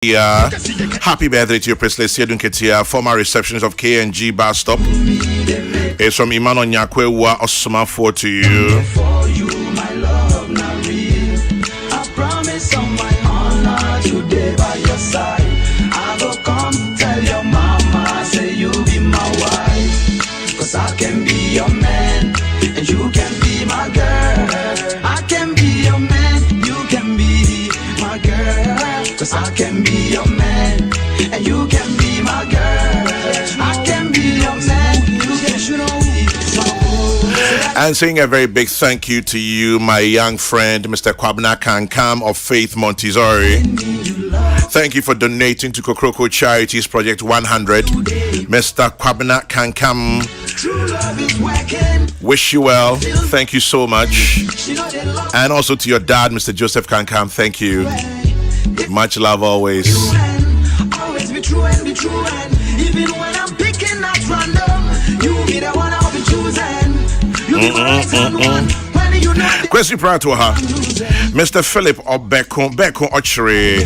Happy birthday to your Presley Dunketia, former receptionist of KNG Bar Stop. It's from Imano Nyakwewa Osama 4 to you. For you, my love, not real. I promise on my honor today by your side. I will come tell your mama, say you be my wife. Cause I can be your man, and you can be my girl. I can be your man, you can be my girl. Cause I can be your man, and you can be my girl. I can be your man, you can be my And saying a very big thank you to you, my young friend, Mr. Kwabena Kankam of Faith Montessori. Thank you for donating to Kokrokoo Charities Project 100. Mr. Kwabena Kankam, wish you well. Thank you so much. And also to your dad, Mr. Joseph Kankam, thank you. Much love always. Always be true and be true, and even when I'm picking at random, you be the one I'll be choosing. You be my right hand one when you know. Question prior to her, Mr. Philip Beko Ochri,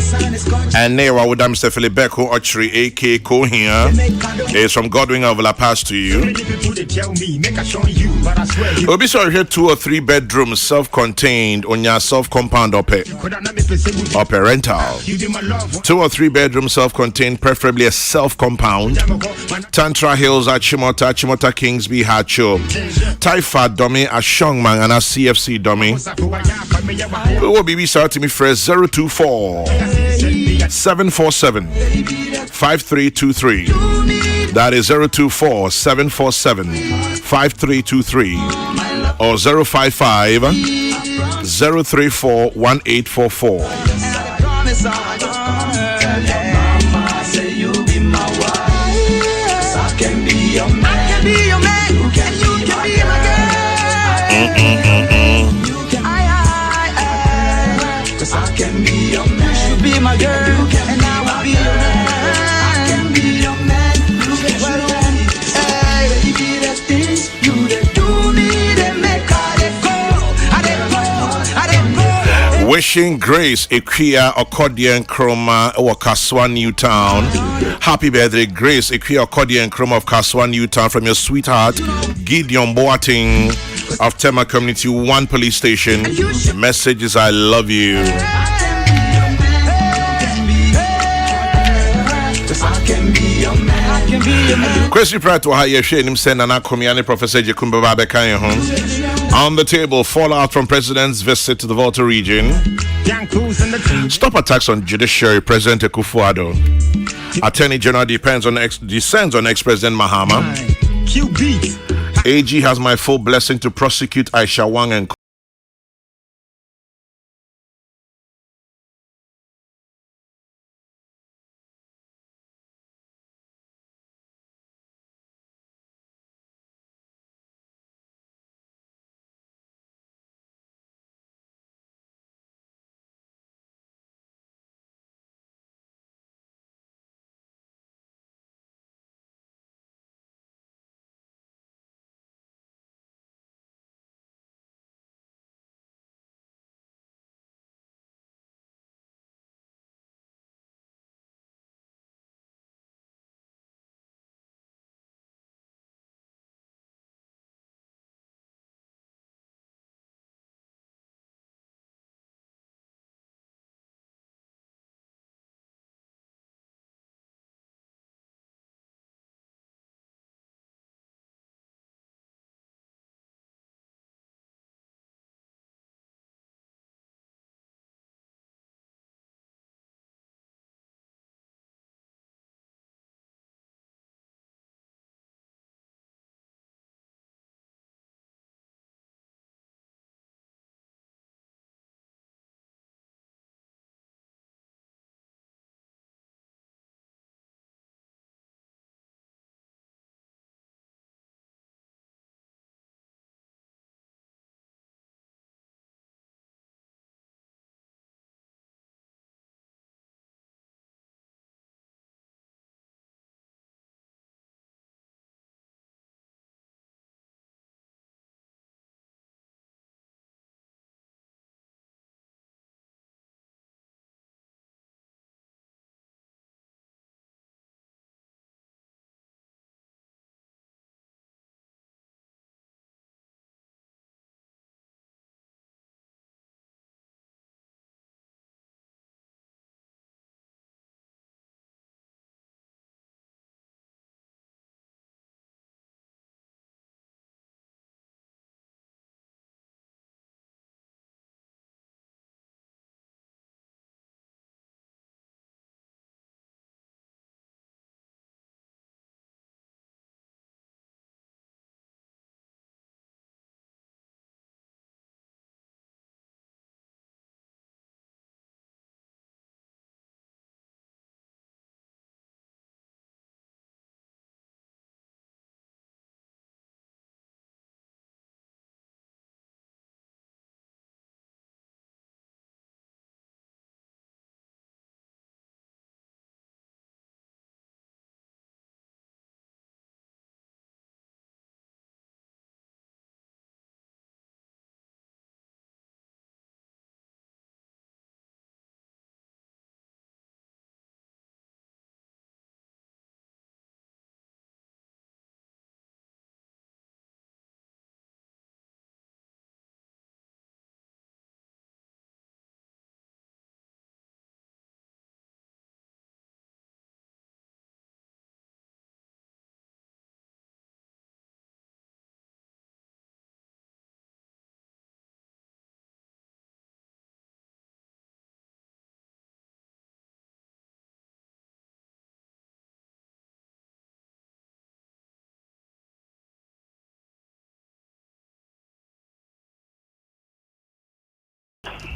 and Newa with Mr. Philip Beko Ochri, aka Kohia, is from Godwin of La Paz to you. We'll be sorry here 2 or 3 bedrooms, self-contained, on your self-compound or rental. 2 or 3 bedrooms, self-contained, preferably a self-compound. Tantra Hills at Chimota Kingsby Hacho, Taifa Domi at Shongman and a CFC Domi. We will be starting me first 024 747 5323. That is 024 747 5323 or 055 034 1844. I can be your man. You should be my girl, and I will be your man. I can be your man. You can baby, the things you do me, they make I go. Wishing Grace Equia Accordion Chroma of Kaswa Newtown. Happy birthday, Grace Equia Accordion Chroma of Kaswa Newtown, from your sweetheart Gideon Boating of Tema Community 1 Police Station. Message is I love you. Question prior to how you're sharing him send an Akomiani Professor Jekumba Babeka home. On the table, fallout from President's visit to the Volta region. Stop attacks on Judiciary, President Akufo-Addo. Attorney General descends on ex-President Mahama. AG has my full blessing to prosecute Aisha Wang and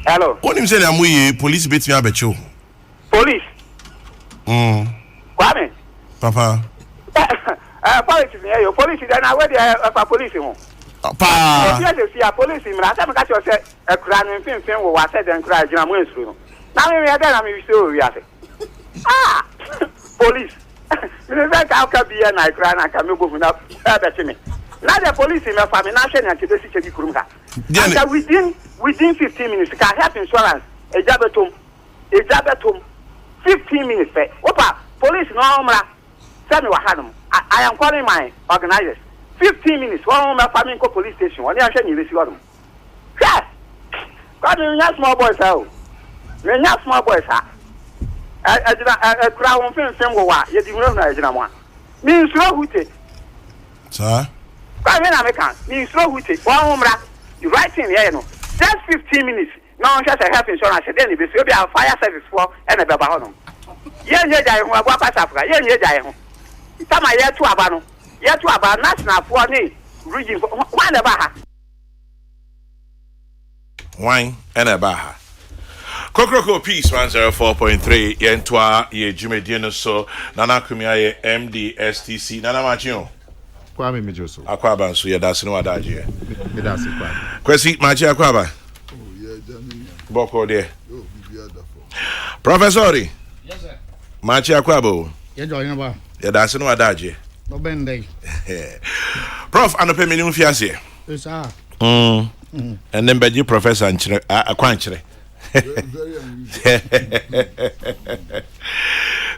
Hello. What him say na muye police beat me abecho. Police. Kwame. Papa. Police here yo. Police then I where the police ho. Pa. Yes, see a police me. I tell me catch you say e kura no mfimfim wo wa said den kura gina mo ensuru no. Na me there na me so wi ase. Police. You say ka be na kura na ka me go na be me. Now the police in my family, now saying that they see the kurumka. And within 15 minutes, can help insurance. A job at home. 15 minutes. Opa, police no omra. Tell me what happened. I am calling my organizers. 15 minutes. One my family go police station. One year you receive them. Yes. God, you not small boys how. You not small boys how. A crowd film go wa. You didn't know na one. Means slow hooted. Sir. Come in American. Means slow with it. One umra. You write in here, no. Just 15 minutes. Now just a health insurance. Then if you be a fire service for and a babahono. Yeah, die who are West Africa. Yeah, die who. Some are yet to Abano. Yet to Abano national for me. Region one about Wine and a baha. Kokrokoo Peace 104.3 Yentwa ye Jimmy Dino so Nana Kumia MDSTC Nana Machino. Kwame Mijoso. Akwaba so that's no adaje. Me that's it, Kwame. Kwesi Machi Akwaba. Oh, yeah, Johnny. Boko there. Oh, Professor. Yes, sir. Machi Akwaba. You join about. That's no adaje. No bend day. Prof anope minimum fiase. Yes, sir. And then beji professor anchire akwanchire. Very unusual.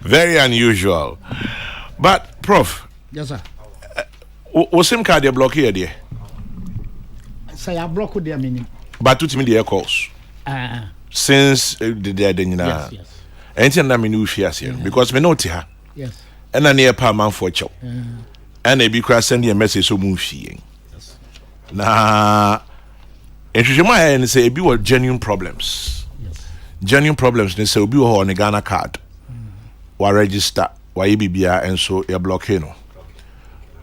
Very unusual. But Prof. Yes, sir. What SIM card you block here, dear? Say I block with their meaning. But to me, the calls. Since the dead, yes. Anything that me know here, because me know her. Yes. And I near per man for chow. And they be cross send you a message so move seeing. Yes. Nah, and she might and say, be what genuine problems. Yes. Genuine problems, they say, be on a Ghana card. Why register, why BBR, and so you're blocking.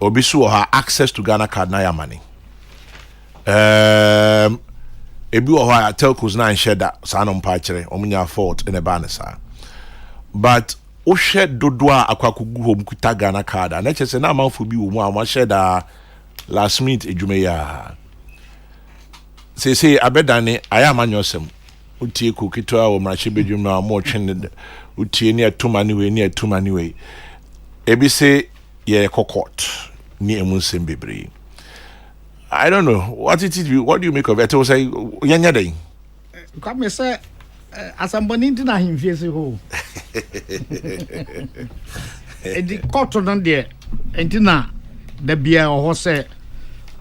Obisu or her access to Ghana card na ya money. Ebi or her telcos na share that sanon pachere omunya fault in a banner. But o share dodwa akwakugu home kuta Ghana card and let's say na man for bi wo ma share that last minute ejumeya. Say abedane ayamanyosem. Utie ku kitwa wo mrache bedwum na mo twene utie ne atumani we ne atumani we. Ebi say ye court ni emunsem bebre. I don't know what do you make of it? I say yanya dey. Come say asamboni ntina himfiese ho. The court on there ntina da bia ho say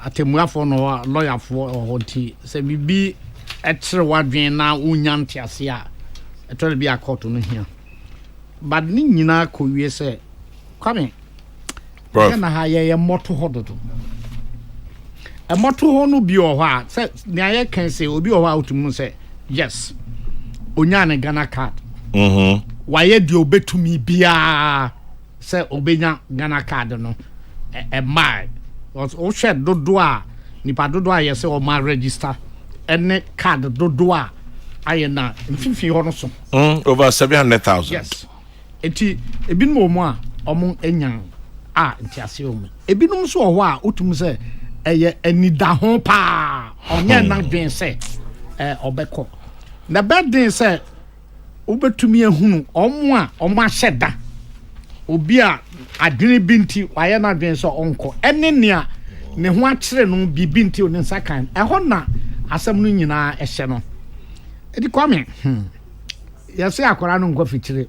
atemuafo no lawyer for honti say bibi etre wadwen na unya ntiase a etore bia court no hia. But ni nyina ko wie say come na ha ye moto hododo. A moto ho no bi o ho a say na ye kan say obi o ho out mu say yes. Onya ne Ghana card. Waye di obetumi bia say obenya Ghana card no e mai. O shed dodo a nipa dodo a ye say o ma register ene card dodo a aye na mfifi ho no so. Over 700,000. Yes. Eti ebinom mu a omo enya a ntiase o mu. Ebinom so ho a otum say eye anida ho pa onye na dwen say obekọ. Na bedin say obetumi ehunu omo a omo ahyeda. Obi a adwene binti waye na dwen so onko. Ene nea ne ho akere no bibinti oni nsakan. Eho na asem no nyina ehye no. Edi kwame. Yase akora no nkwa fikire.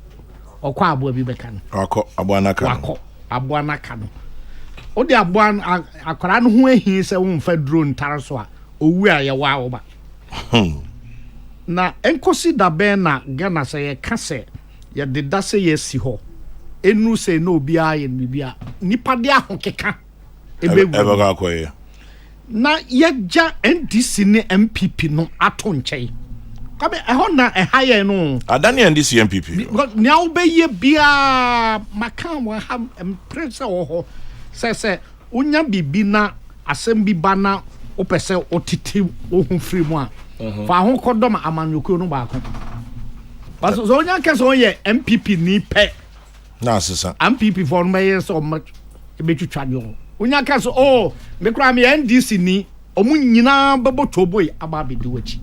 Okọ abo bi beka no. Akọ abo anaka. Akọ abo anaka no. Odi abo akora no ho ehi se wo mfa drone ntare so a owu a ye wa wo ba. Na enkosi da ben na Ghana se ye kase ye deda se ye si ho. Enu se no obi a ye bibia. Nipa de ahokeka. Ebe ga akoye. Na ye ja NDC ne MPP no ato nkyai. Kabe ehọ na ehaye no Adani and this MPP. Nya obeye bia maka wa ha empresa wo ho se unya bibi na asem bi ba na opese otiti ohun free mu a fa ho kodom amanyoko no ba ko but so onya kese on ye MPP ni pe na sisa MPP for me so much e betwitwa de onya kese me kra me NDC ni omu nyina bebo toboy aba be de wachi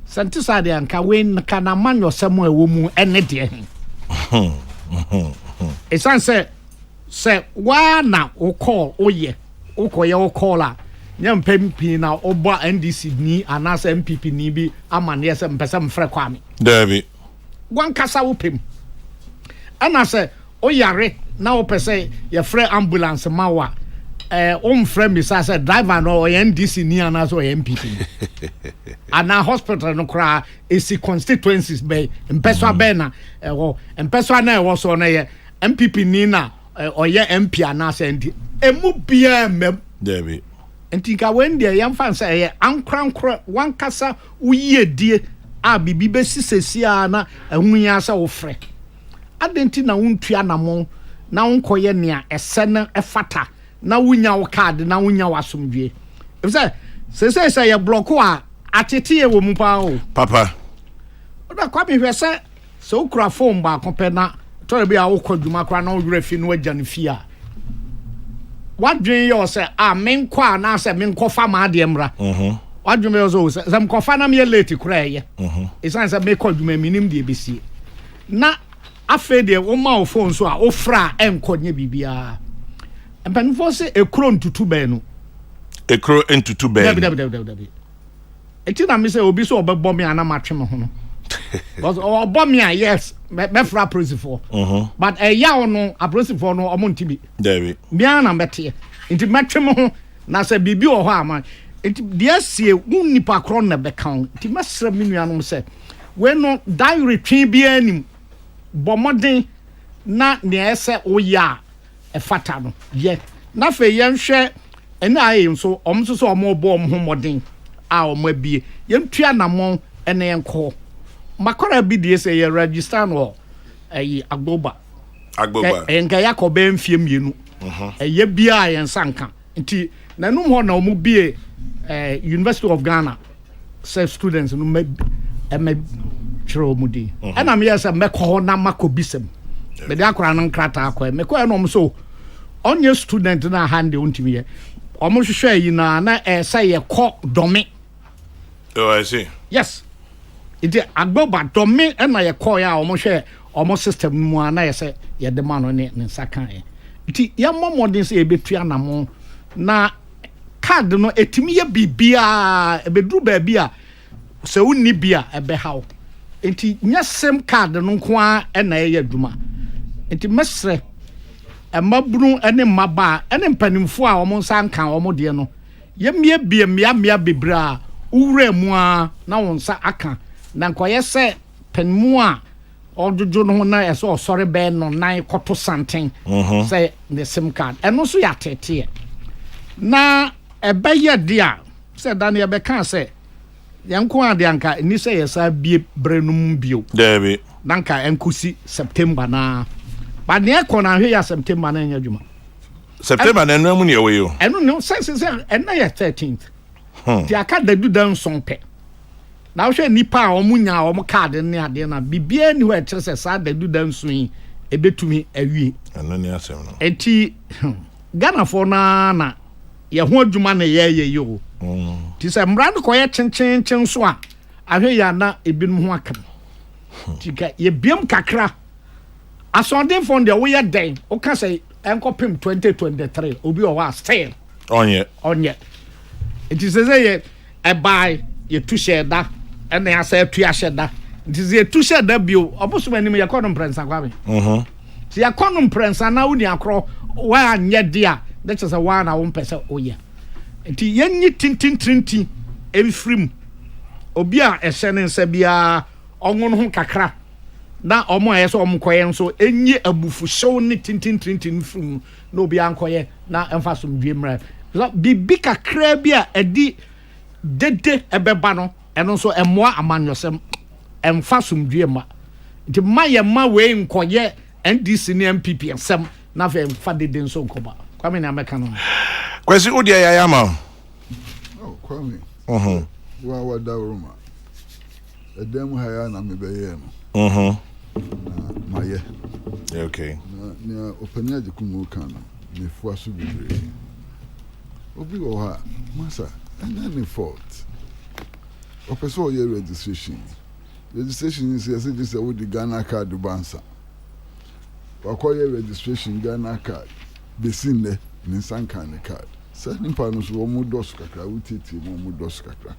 santisa de anka wen kana manyo semo ewo mu ene de esan se wa na o call oye o koye o call a nyam pempi na obo NDC ni anasa MPP ni bi amane se mpesa mfre kwame David wan kasa wo pem ana se o yare na o pese ye frɛ ambulance mawa o mfrɛ mi sa se driver no o NDC ni anasa o MPP ana hospital no kra esi constituencies be mpesa be na wo mpesa na wo so na ye MPP ni na o ye MP anasa ndi emu bia mem David Ntika wende yamfa nsa ye ankrankra wankasa uyedie a bibi besisesi na ahunya sa wo frɛ adenti na wontua namon na wonkoye nea ese na efata na wunya wo card na wunya wasomdwe se ye block a atete ye wo mu pa o papa oda kwa mi hwese se ukura phone ba kope na to be a wo kwaduma kra na wo wura fi no agya ne fi a wadwen yo se menkwa na se menkofa ma de mra wadwen yo so se mkofa na me late kura ye isan se me kwaduma minim de besi na afa de wo ma wo phone so a wo fra enkonye bibia empanfo se ekro ntutu be no ekro ntutu be dabi eti na me se obi so obebọ me ana matwe me ho no but obọ me yes me fra principal but ya no a principal no omo ntibi David bia na mete nti matwe me ho na se bibi o ho ama nti de sie unipa kro na be kan nti mesra menuanom se we no diary twi bia nim bomoden na ne ese oya e fata no ye na fe yenhwe ene ayi nso omso so omo bo omho moden a omo abie yentua namon ene yenko makora bi de se ye register no ayi agboba enka yakobe mfie mienu eye bia yensanka nti nanum ho na omo bie University of Ghana say students no me chiro mudi ana me yesa mekọ na makobisem be de akora no nkrata akọ mekọ no so onye student na hande ontimi ye omo hwehwe yi na say ye kọ domi oh I see yes it agboba domi na ye kọ ya omo hwe omo system mu na ye say ye de ma no ne nsaka ye nti ya momodin say e betua na mo na card no etimi ye bibia e bedru ba bia se wonni bia e be haw enti nyasem card no nko a na ye adwuma enti mesre emabunu ene maba ene mpanimfo a omo nsa nka omo de no yemie bia mia bebra uwura mu a na wonsa aka na nkoye se panimu a ojojo no na ese osore be no nan koto santen say the sim card eno so ya tete na ebeye dia se Daniel be kan se yanko ade anka ni se yesa bie brenum bio David nanka enkusi September na ba ne ekona hwe ya September na nya dwuma September na nwa mu ne we yo eno no se ena ya 13th ti aka dadu dan sonpe na hwe nipa a omunya omu card ne ade na bibia ni ho ekire se sa dadu dan sun ebetumi awie eno ne asem no enti Ghana for na ye ho adwuma na ye yo ti se mra no koye chenchenchen so a ahwe ya na ebinum ho akam ti ga ye biem kakra asondin fond de we ye den o ka say enkopim 2023 obi o wa still onye it is say ye e buy ye tu share da ene ya say tu ya share da it is ye tu share da bio oboso anim ye kono prensa kwa me ti ya kono prensa na uni akro wa anye dia that is a one na won pese oye enti yenyi tintintinti emfrim obi a ehye ne nsa bia onwon ho kakra na omo ayeso omo koye nso enyi abufu show ne tintintintin frim na obi ankoye na emfasom dwiemra bibi kakra bia edi dede ebeba no eno nso emoa amanyosem emfasom dwiema nti maye ma we nkoye NDC ne MPP ensem na fe emfa dede nso nkoba kwame na meka no kwesi odia ya ma Kwame wa da roma edem haya na mebeye no Mhm. na maye Okay. na opanya de kumu kana me fua so bebre obi wo ha masa any fault opeso ye registration is as if this with the Ghana card bansa wakoye registration Ghana card besin ne nsanka ne card sa nimpa no so mo dos kakra wutiti mo dos kakra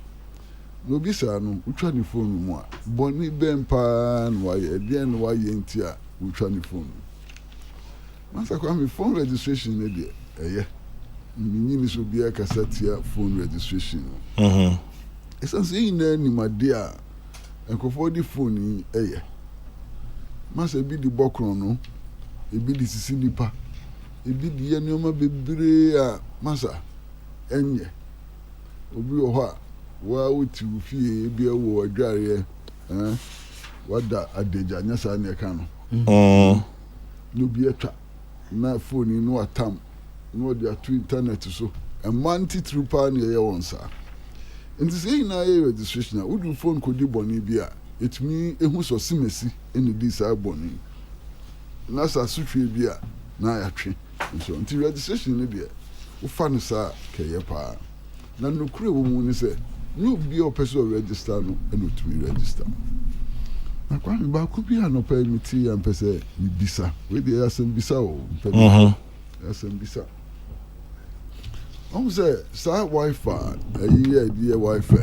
no bi sa no utwa ne phone mu a boni bempa no waye de no waye ntia utwa ne phone masa kwa me phone registration ne de eye minyi ni so bia kasatia phone registration Mhm. Esa say na ni made a enkofo di phone eye masa bi di bokron no ebi di sisi nipa ebi di ye nyoma bebre a masa enye obi wo ha wa uti ufie ebi ewo adware wada adeja nyasa na eka no no bi etwa na phone no atam no dia to internet so a manti trupa na ye wonsa nti say na ye registration a udu phone ko di boni bi a etumi ehu so simesi ene di sa boni na sa sutwe bi a na ya twe so nti registration ne de wo fa no sa keye pa na no kure wo mu ni se no bi o person register no ene otumi register na kwa mi ba ku bi anopa mi ti ya mpese mi bisa we de asem bisa o asem bisa on say sa wifi ayi di wifi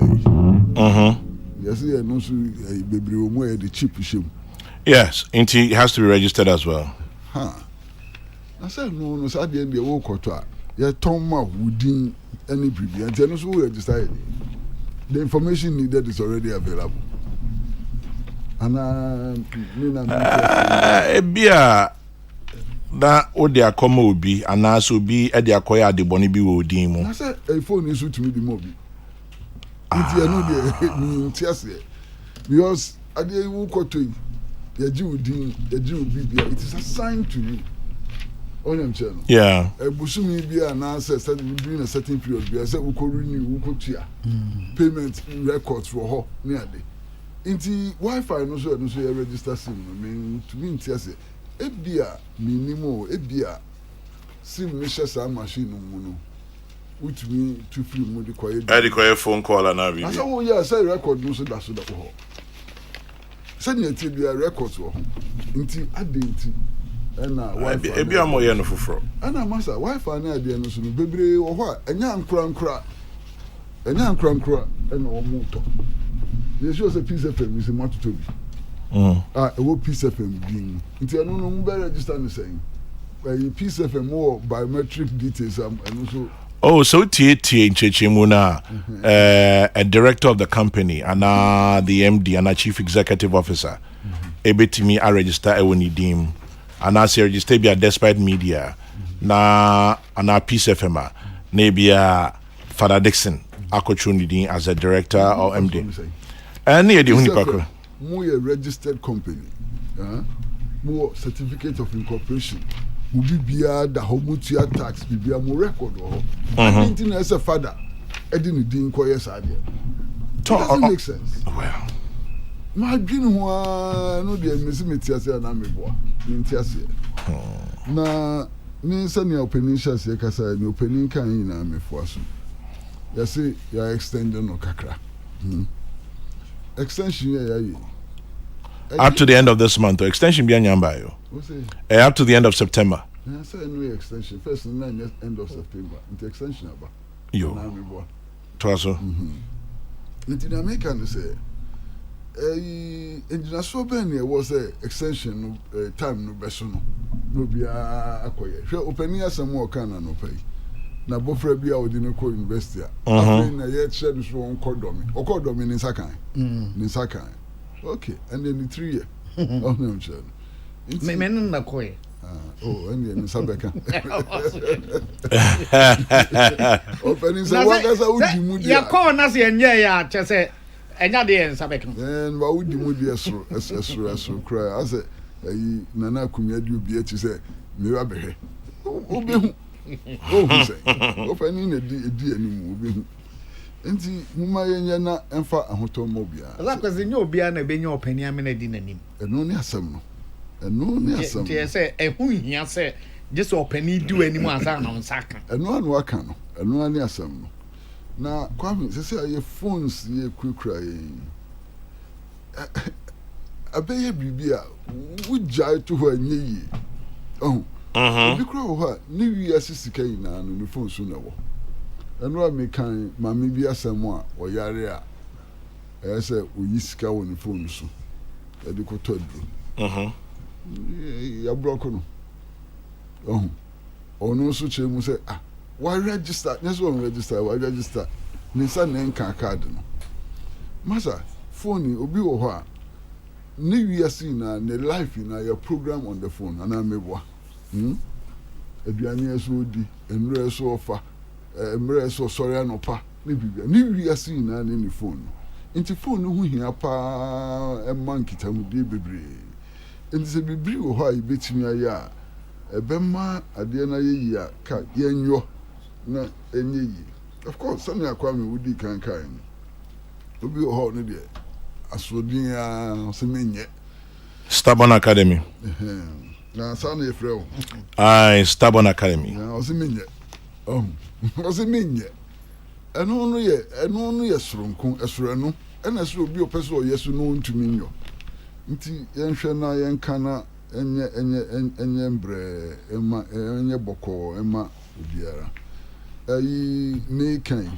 yes yeah no so bebre o mo e de chip shim. Yes, and it has to be registered as well. I said no so at the end the wo koto a ye ton ma wudin any bibi and no so register the information needed is already available. Ana Ebia na odi akoma obi anaso obi e de akoya adeboni bi wo odin mu. I said a phone is to me the mobi. It's no the tiase because at the wo koto it is assigned to you on them channel. Yeah. Busumi bia na say during a certain period bia say we could renew we could tia payment records for her near day. Inti Wi-Fi no so register sim no mean to me ntia say ebia minimum ebia sim me share sa machine no no utumi to free mo de kwaye I require phone call and everything. I say oh yeah say record no so da ho. Send you to records wo nti adenti na Wi-Fi ebia mo ye no foforo ana masa Wi-Fi na ade no so no bebre wo ho enya nkura ena o mu to ye show say Peace FM is much to be e wo Peace FM bi nti eno no mo be register no say Peace FM wo biometric details and also. Oh, so T.A.T. in Chechimuna, a director of the company, and the MD and a chief executive officer. Ebetimi a register ewonidim, and as a register be a despite media, na Peace FM, maybe a Father Dixon, Akochunidin as a director or MD. And near the Hunipako. More a registered company, more certificate of incorporation. Ubibia da homutia tax bibia mo record ho anything as a father edin din koye sade doesn't make sense. Well my dream ho no de mesimeti ase na mebo nti ase na me sani opening shas ye kasa ni opening kan na mefo aso ya say ya extend no kakra extension ya up to the end of this month, or extension be anyamba yo. Up to the end of September. I say no extension. First and end of September. Into extension aba. Yo. Twaso. Into America no say engineer so ben here was a extension time no beso no. No bia akoye. Hwe opening asem wo kan na no pay. Na bofra bia Odineko University. After na ye share this one kodomi. Okodomi ni sakan. Ni sakan. Okay, and then the 3 year. Oh no, child. Men na koy. Oh, and then Sabeka. Opening say what that's how would you ya call na se enye ya che say enya de en Sabeka. And what would you mudi asro cry. I say nana kumia obi e say me wa behe. Obehu. Oh, he say. Opening e di animu obehu. Enti muma yenye na emfa ahoto mo bia. Ala kwese nye obia na benya opani amena di nanim. Eno ne asem no. Eno ne asem. Tie say ehu hia say just opani di anim ansa na nsaka. Eno anu aka no. Eno ne asem no. Na kwame sese aye phones ye kukura ye. Abeye bibia wujai to ho anye yi. Oh. Bi kura ho ni wi asisika yi na no phone so na wo. Eno a me kan mama bi asem a wo yare a say oyi sika wo ni phone so. E di ko todru. Ya block no. Ono so che mu say why register? Yes, one register. Why register? Nisa nenka card no. Masa phone obi wo ho a ni wiase na ne life na your program on the phone ana meboa. Aduane eso di, enre eso ofa, emre eso sori anopa, ni bibia. Ni wiase na ne phone. Nti phone hu hia pa e man kitamu de bebre. Nti se bibri wo ho a ibetimi aya ebema ade na yeyi a ka yenyo na enye yi. Of course some akwa me wudi kankan obi ho no de asodin a se menye Stubborn Academy. Na sana ye frɛ o. Ai, Stubborn Academy. Na o se menye o se menye eno no ye soronko esoro no ena so obi opese o yesu no ntumi nyo nti yenhwe na yenka na enye mbre ema enye boko ema obiara ayi me kan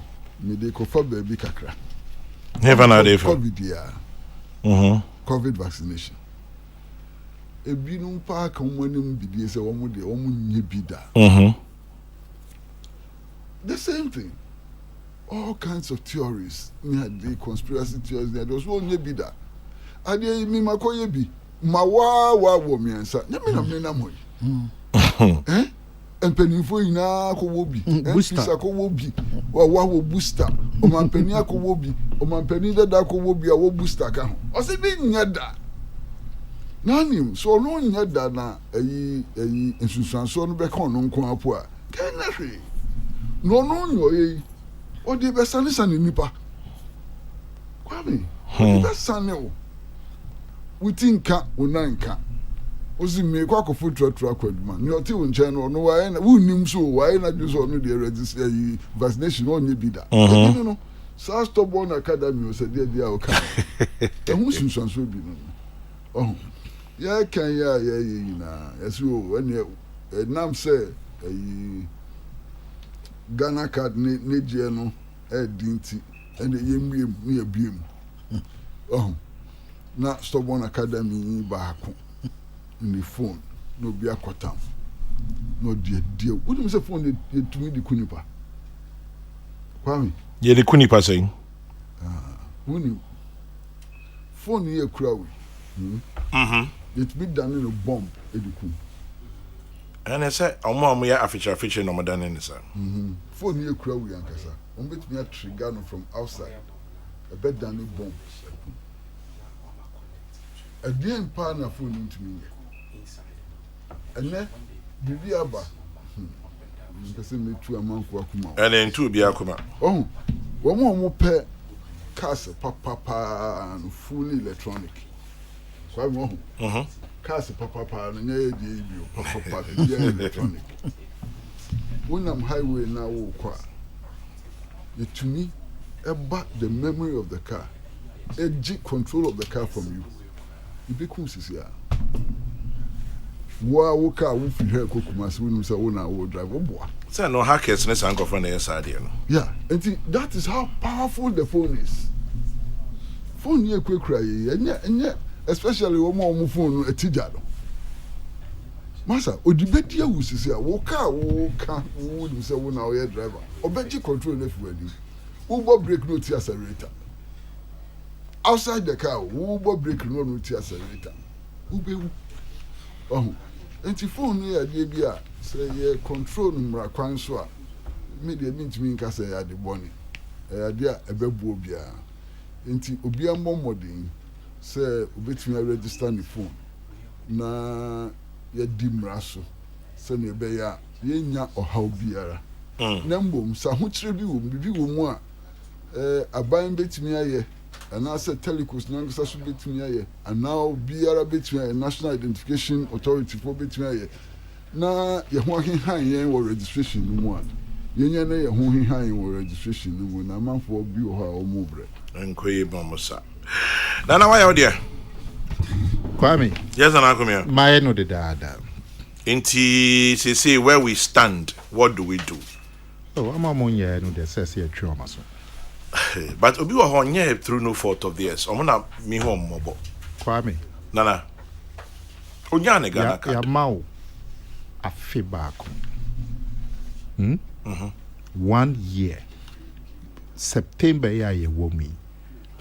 me de ko fa baby kakra Never na dey for COVID ya COVID vaccination ebi no pa ka mo anim bidie se wo mo de wo mo nye bida the same thing all kinds of theories the conspiracy theories there was one nye bida ade mi makoye bi ma wa wo miensa nyame na me na moyi empenifo ina ko wo bi empisa ko wo bi wa wo booster o man pani ko wo bi o man pani dada ko wo bi a wo booster ka ho o se bi nyada nanim so no nyada na eyi ensusuanso no be ka no nko apo a kan na hwe no nyo yi o de be sane nipa kwame o de sane o wutinka unanka ozime kwa ko futura akwaduma ni oti wonche no no wa na wunim so wa na juso no de register yi vaccination on ye bida no so stubborn academy o se dia o kan ehun sunsanso bi no ya kan ya yi na yesu o ene nam se yi Ghana card ne je no dinti ene yemiem ne abiem na stubborn academy baako in the phone no be akotam no dear what do you say phone de tumi di kunipa kwame ye de kunipa say woni phone ye kura we it be done in a bomb ediku and I say omo ya aficha no modan ni sa phone ye kura we ankasa on bet me trigger no from outside a bed done a bomb again pa na phone ntumi ye ene bibi aba nkase metu amanko akuma ene ntu bi akuma wo mo pe cars papa no fully electronic so mo cars papa no nye di bio papa di electronic wonam highway na wo kwa yetumi eba the memory of the car control of the car from you ibikum sisia wo ka wo fi he kokuma se wonu se wo na wo drive oboa say no hackers ne san kofo na yesade no yeah and that is how powerful the phone is phone ye kwekura ye enye especially wo mo phone etija do masa odibedi awusisi a wo ka wo nu se wo na wo ye driver obeji control na fi wadi wo bo brake no ti accelerator outside the car wo bo brake no ti accelerator wo be enti phone ya de bia say ye control mra kwan so a me de mintimi nka say ya de boni ya de ebebu obia enti obia mmomodin say obetimi register the phone na ya di mra so say ne be ya ye nya ohaw biara na mbom sa ho kire bi wo bibi wo mu a aban betumi aye and I said telecos nankasa so betumi aye and now biara betumi aye national identification authority for betumi aye na ye ho hehan yen wo registration no mu a yenya na ye ho hehan wo registration no mu na manfo bi wo ha o mu bre enkoye bomosa nana why out there Kwame. Yes, and Akumia. My no the dada. Inti say where we stand, what do we do? Oh, I'm a monya no the says here trauma so. But obi wa honye through no fault of theirs. Omona mi home mobo. Kwame. Nana. Onya ne Ghana Ya mau afi back. 1 year. September ya ye womi.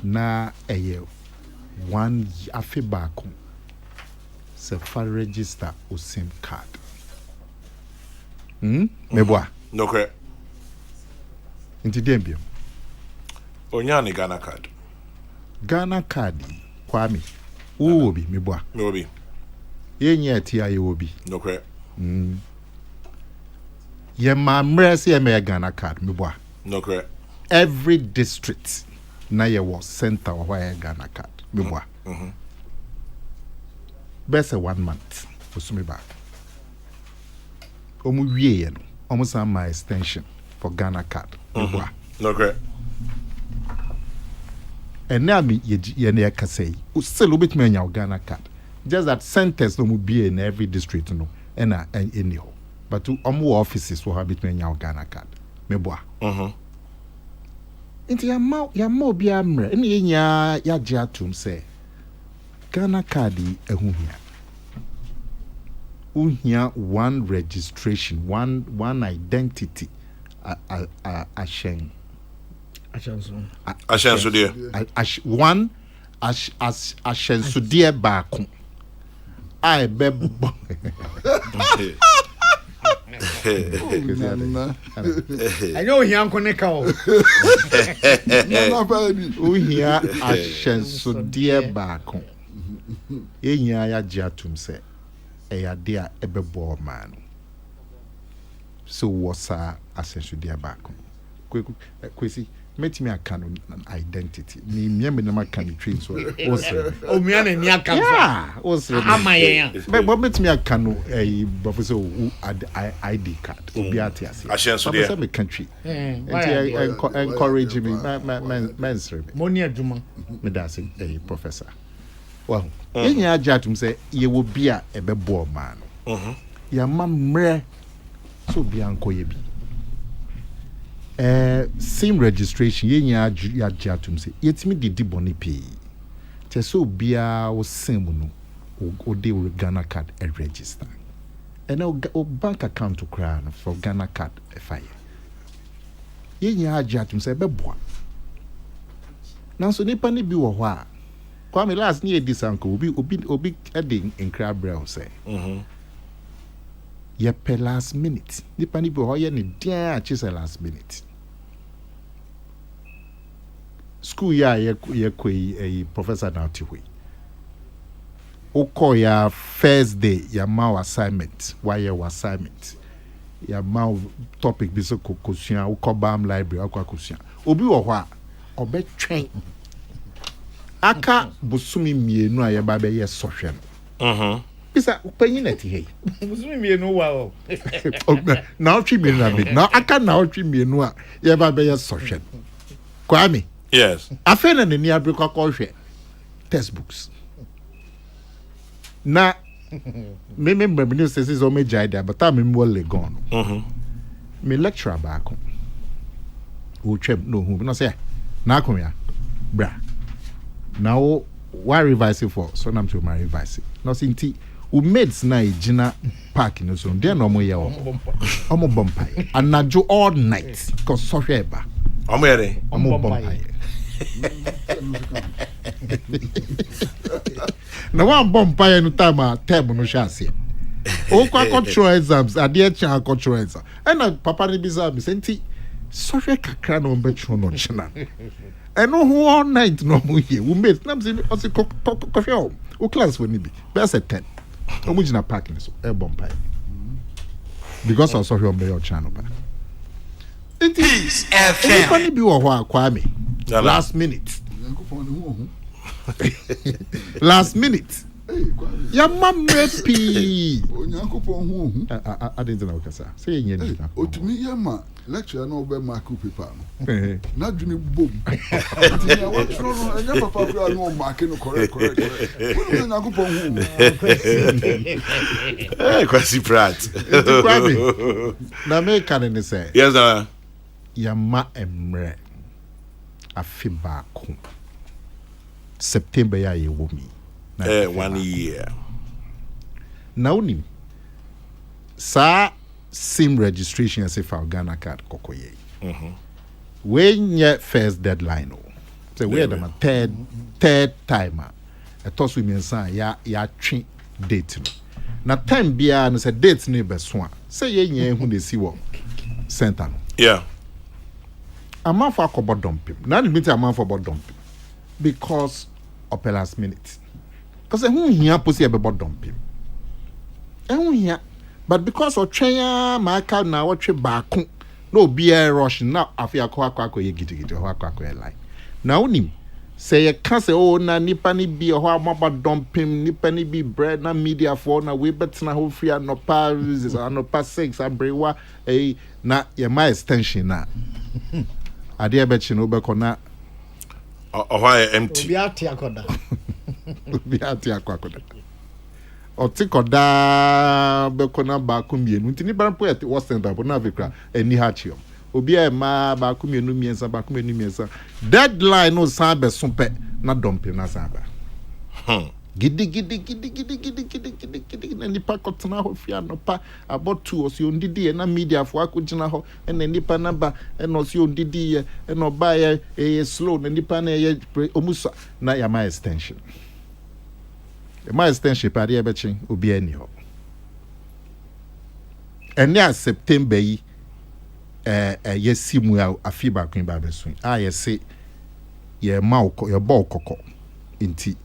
Na eye 1 afi back. Se fa register o SIM card. Meboa. No correct. Inti dembio. Onya ne Ghana card. Ghana card Kwame. Obi meboa. Me obi. Yenye tia ye obi. No correct. Ye ma mresi ye me Ghana card meboa. No correct. Every district na ye was center where Ghana card meboa. Best 1 month osumi back. Omu wie ye no. Omu sa my extension for Ghana card meboa. No correct. And now me ye ne ka say still bit me nya Ghana card. Just that centers no mu be in every district no and anyhow. But to omu offices will have bit me nya Ghana card meboa. Inti ya ma obi amre ene ye nya ya gye atum say Ghana card ehun hia. Uhia one registration, one identity ashen. Ashenso there. One ashenso there baako. I bebo. I know he uncle Nicole. Uhia ashenso there baako. Enya ya gye atum say eya dia ebebo man. So what's ascension dia back? Kwesi metimi aka no identity. Ni miambe na maka ni train so. O miane ni aka. Yeah, amaye. But metimi aka no professor ID card. Obi ati ase. Ascension dia. Professor me country. Encourage me man serve. Money aduma. Me da say professor. Well, yenya ajatum say ye wo bia ebebo man. Ya mamre so bia nkoye bi. SIM registration yenya ajatum say yetimi didi boni pay. Te so bia wo SIM no o de Ghana card e register. And o bank account to cry for Ghana card e fire. Yenya ajatum say beboa. Nanso nipa ni bi wo ho a Kwame last near this uncle obi heading in crab brown say. Ye per last minute. Nipa ni bi ho ye ni dia chise last minute. School ya ye a professor now tiwe. Oko ya first day ya ma assignment. Why your assignment? Ya ma topic bi so kokusua ukobam library akwa kusua. Obi wo ho a obe twen aka busumi mienu a ye ba be ye sohwe no bisa upanyin na ti hei Busumi mienu wa o na otwi mienu na me na aka na otwi mienu a ye ba be ye sohwe Kwame Yes. afena ne ni abrikwa ko hwe textbooks na me no say so me jide but am me wole gone me lecturer back o twem no hu no say na akomya bra now why revise it for so nam to my revise no sinti u mates na ejina park no so there no mo ye omo bompai anajo all night cause so hweba Omo yere. omo bompai na one bompai no time term no chance o kwa cultural exams ade cha cultural exam and papa ni biza me senti so hwe kakra no mbetro no china and who all night no mo here we made nam say o se coffee o class for ni bi best at 10 o mu gina parking so e bompai because I saw him on your channel ba Peace Anybody FM. be or Kwame? Nana. Last minute. nyankopɔn ne ho Last minute. Hey, Kwame. Ya mamre pi. Onyankopɔn ho I didn't know kasa. Say yen Hey, yen. otumi yɛ ma lecture na ɔbɛ mark paper no. Eh. Na dwene bom. Nti na wɔtwerɛ no ɛnyɛ papa kora no mark no correct. Wɔn nyankopɔn ho. Kwasi Pratt. Kwame. Na me kan ne say. Yes, sir. Ya ma emre. Afi baako. September ya ye wo mi. 1 year. Now ni sa sim registration as if our Ghana card kokoye. When your first deadline no. So we had a third timer. A toss with me and ya twi date no. Na time bia no say date no be so. Say ye hu dey see what center no. Yeah. A man for kobo dumping. Now the meeting a man for about dumping. Because of the last minute. Because who here pussy about dumping. And here, but because of train my car now what you back no beer rush now after a ye git line. Now nim say you can't say oh na nipa ni be or about dumping nipa ni be bread na media for na we bet na whole free no pa no pa 6 abrewa eh na ye my extension na ade bet you no be kona Why empty? Obi ate akoda. bi ati akwakoda otikoda be kona ba kumienu ntini ba po ete was center bo na vikra eni hachio obi e ma ba kumienu miensa ba kumienu miensa deadline no san be sompe na dumping na san ba gidi na nipa kotena ho fia no pa about 2 osi ondidi na media fo akogina ho na nipa na ba na osi ondidi e na oba ye slow na nipa na ye omusa na ya my extension. My extension party ebechin obi ani ho. Enya September yi yesimu ya afiba kwin ba besun. Yesi ye ma ye ball kokko. Inti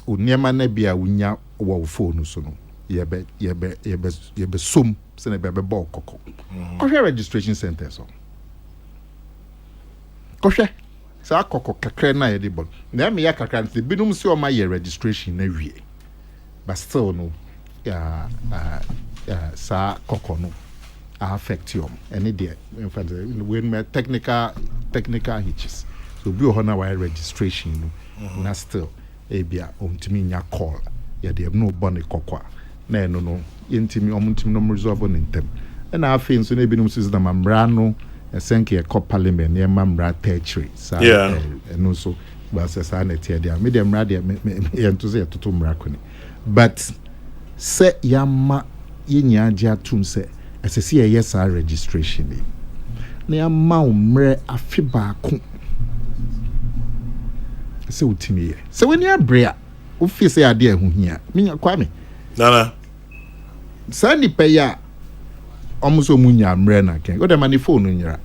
oniema na bia wunya wo phone so no ye be sum se na be ball kokko. Kohwe registration center so. Kohwe sa akoko kakra na ye de bon na me ya kakra nti binum si o ma ye registration na wie but still no sa koko no affect you any there in fact when me technical hitches so bi o na why registration no na still e bia ontimi nya call ye de no bon kokwa na eno no yentimi omuntimi no resolve on intem na afi nso na binum si na mamra no esenke e parliament near mamra territory so no so but say na tie dia me dem mra dia me to say to mra koni but say yama yenya age atum say asese ye yes registration ni na yama umre afi baako say utimi ye say when you brea o fi say ade ahuhia me Kwame Nana. Sani peya omuso munya mre na ken o de mani phone nyira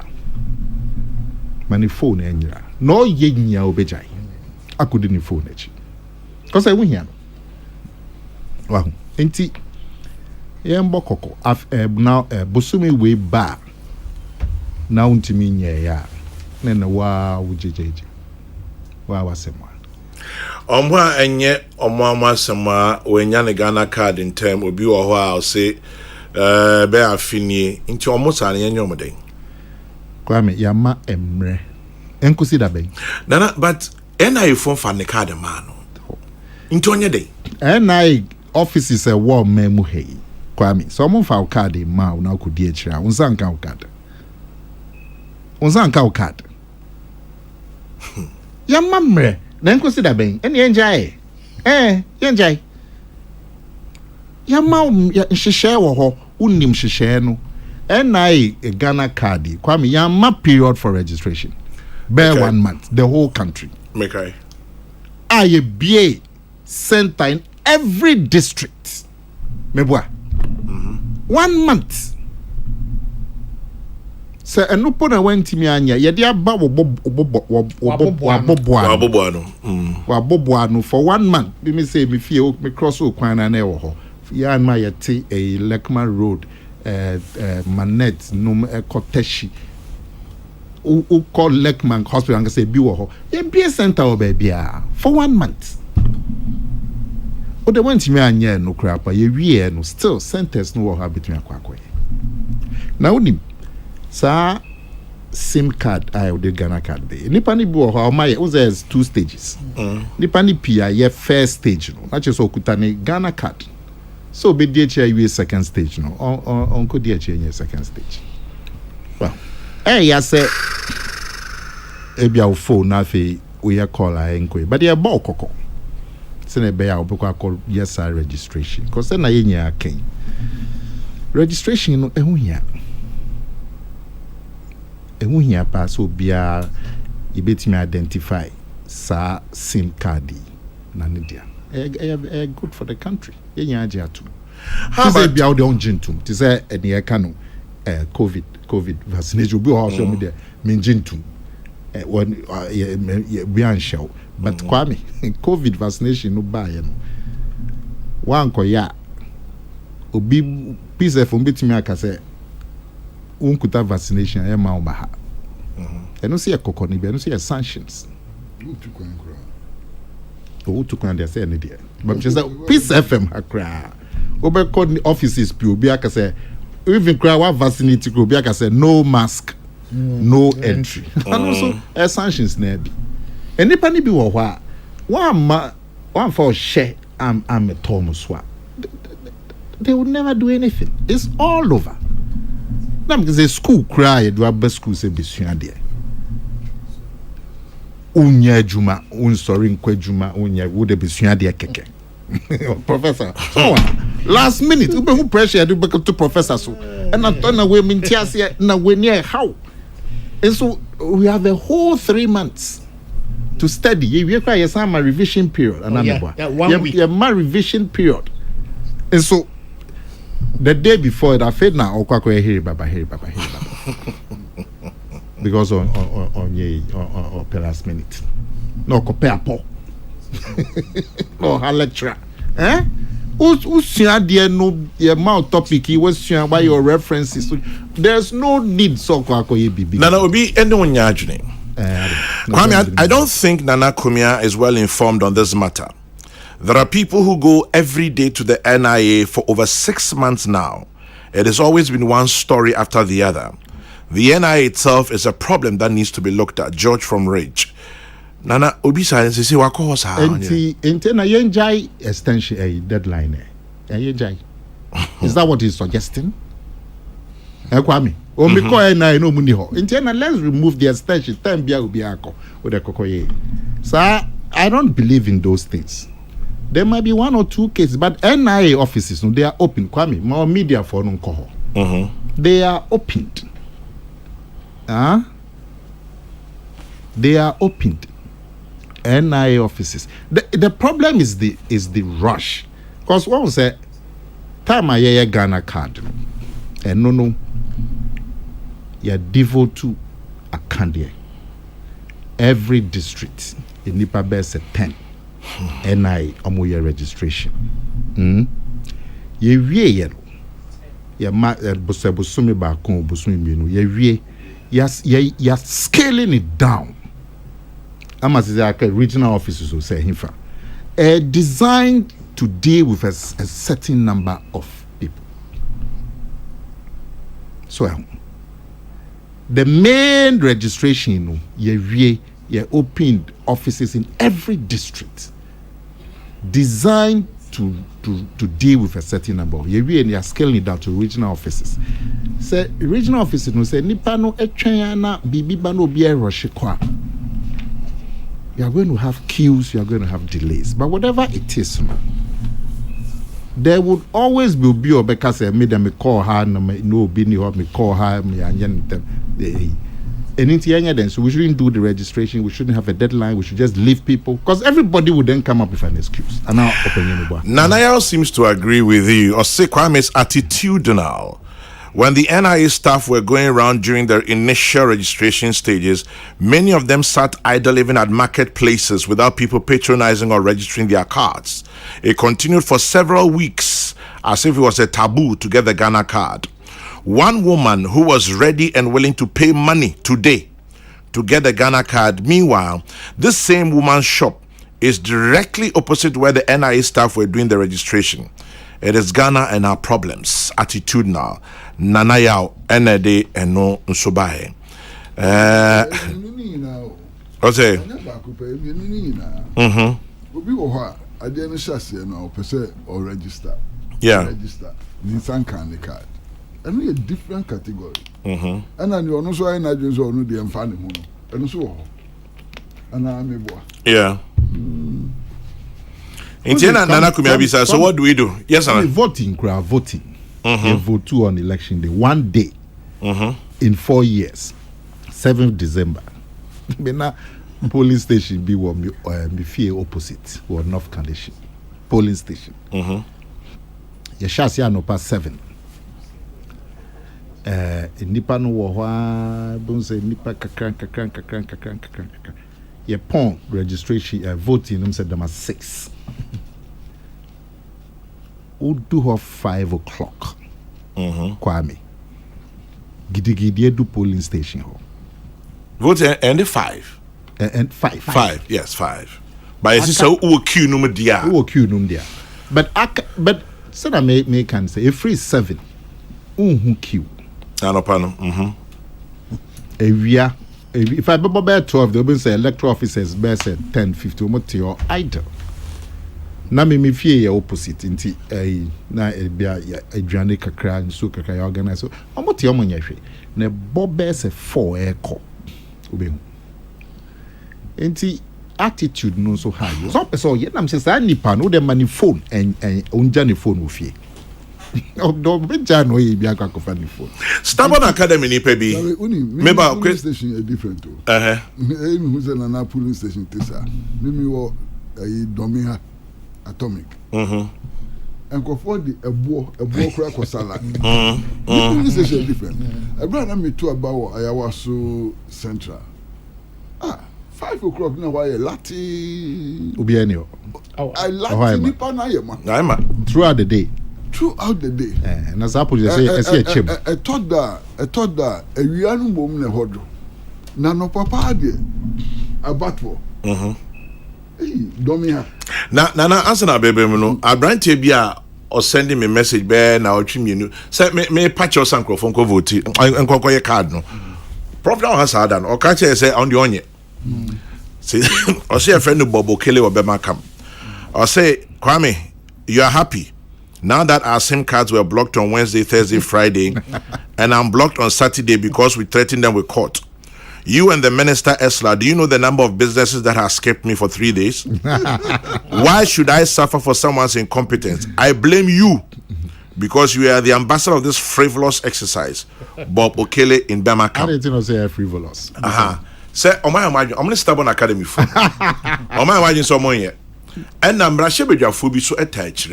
enyira no ye nya obejai akudi ni phone echi cause I win here wa enti ye mbokoko now bosumi we ba now ntimi nya ya na wa wujejeje wa wasemwa Omwa enye omwa asema wenya ne Ghana card in term obi wo ho a say be afinie nti omusa ne yenye omden Kwame yama emre enkusi da ben Nana but NI phone fa ne card man no nti onye den NI offices a war memu hey Kwame so mo fa card ma na akodi akira unsa nka card yama mre na enkusi da ben ene enjai yenjai yama nhihye wo ho unim hihye no NI Ghana card Kwame yama period for registration bear 1 month the whole country mekai aye BA center in every district mebua 1 month se enupo na wantimi anya ye de aba waboboano for 1 month bi me say me fie me cross okwan na e wo ho ya ma ye te Lekman road manet num ekoteshi who call Leckman Hospital and say be wo ye be center o baby for 1 month. O the went me anya no crap ye wie no still centers no wo ha between akwakoye. Na unim sa SIM card I the Ghana card be. Nipa ni bi wo ha o ma ye there's 2 stages. Nipa ni pia ye first stage no. Na cheso okuta ni Ghana card. So be DHI second stage no. On ko DHI second stage. Well, ya say ebia wo phone na fe we call enko. But they about koko. Se na be ya obekwa call yes registration. Because na ye nya ken. Registration no ehun hia. Ehun hia pa so bia ibetimi identify sa SIM card na ne dia. Good for the country. Ye nya age atu. How about bia the onjintum? Ti say eni e ka no COVID vaccination be also me there minjintum. When we an show. But Kwame, COVID vaccination no buy no. One ko ya obi pise fo betimi aka say unkuta vaccination e ma oba ha. E no see e kokoni be no see e sanctions. To come there say any there. But just Peace FM akra. Obe call offices pi obi aka say even cry one vaccinate obi aka say no mask, no entry. And also sanctions na bi. Enipa ni bi wo ho a one for share am a Thomas wa. They would never do anything. It's all over. Now because the school cry do abba school say besua there. Unya juma unsori nkwa juma unya wo de besua de keke. Professor so last minute ube who pressure do back to professor so and I turn away mintiase na we near how. And so we have a whole 3 months to study. We require some revision period and 1 week. My revision period. And so the day before it I fed now okwako here baba because on last minute. No compare po. No her lecturer. No your mouth topic he was by your references. There's no need so Nana Obi anyone yajuni. I don't think Nana Kumia is well informed on this matter. There are people who go every day to the NIA for over 6 months now. It has always been one story after the other. The NIA itself is a problem that needs to be looked at. George from Ridge. Nana Obi silence say wako sa. Enti na yenjai extension deadline yenjai. Is that what he's suggesting? Kwame. O me ko NIA no muni ho. Enti na let's remove the extension time bia obi akọ with the kokoye. Sir, I don't believe in those things. There might be 1 or 2 cases, but NIA offices, no, they are open. Kwame, more media for no coho. They are opened. They are opened. NIA offices. The problem is the rush. Because one say, time I Ghana card, and no, you're devoted to a candy. Every district in Nipa Best 10. NI amoya registration. Ye wie ye ma bosumi ba kon bosumi mienu ye wie ya scaling it down. Amazizaka regional offices will say himfa. Designed to deal with a certain number of people. So the main registration ye wie ye opened offices in every district designed to deal with a certain number. You are scaling it down to regional offices. Say regional offices no say nipa no etwen na bibi ba no bi rush kwa. You are going to have queues, you are going to have delays. But whatever it is, there would always be or because I made them call her no be or me call her me and them. So we shouldn't do the registration. We shouldn't have a deadline. We should just leave people because everybody would then come up with an excuse. And now, Nanayao seems to agree with you. Or say Kwame is attitudinal. When the NIA staff were going around during their initial registration stages, many of them sat idle even at marketplaces without people patronizing or registering their cards. It continued for several weeks as if it was a taboo to get the Ghana card. One woman who was ready and willing to pay money today to get the Ghana card. Meanwhile, this same woman's shop is directly opposite where the NIA staff were doing the registration. It is Ghana and our problems. Attitudinal. Nana Yao, Enede, and no Nsobahe. What's it? I didn't chassis now, per se, or register. Yeah. Register. Nissan can the card. And we a different category. And then you also I imagine so no the family mono. And so and I'm a boy. Yeah. Nana Kumiyabisa, so what do we do? Yes, sir. Voting, voting. They vote 2 on election day, 1 day in 4 years, 7th December. Polling station be what me fear opposite or North condition. Polling station. Your chassis no past 7. Nipa no wo hwa bon say nipa kakran. Your pon registration voting them said them at 6. We do have 5 o'clock. Kwame. Gidi do polling station ho. Vote and 5. And 5. 5, yes, 5. But it's so who queue number dia. Who queue number dia. But said I may can say if free 7. Who queue. Anopano. If I remember by 12, they'll be say electoral officers best at 10, 15 or idle. Na me fear your opposite inti na bia adwane kakra nso kakra ya organize so omote omonya hwe na bobe se 4 eko obehu inti attitude no so high so ye nam se sa nipa no de mani phone en onja ne phone wo fie do be ja no ye bia kwakofa ne phone Stubborn Academy ni pe bi member police station is different too who's na police station tesa me wo domi ha atomic and go for the ebo kura ko salad police station different Abraham me too about Ayawaso Central 5 o'clock na why lati obi ani I lati nipa na ye ma throughout the day and as apple you say a chip I thought that a wianu bom na hodo na no papa de abatwo Domi ha. Na answer na baby no. Abrantie bia or sending me message be na otwi mienu. Say me patch your sankrofon ko vote. Enkonko ye card no. Prof now has had an or catch say on the onye. See or say a friend of Bobo Kele or Bema Kam. Or say Kwame, you are happy. Now that our SIM cards were blocked on Wednesday, Thursday, Friday, and I'm blocked on Saturday because we threatened them with court. You and the minister Esla, do you know the number of businesses that have escaped me for 3 days? Why should I suffer for someone's incompetence? I blame you because you are the ambassador of this frivolous exercise. Bob Okele in Bama Camp. I didn't say frivolous. Say, oh my imagine, I'm going to Stubborn Academy for. Oh my imagine someone here. And I'm Rashabe Jafubi so attached.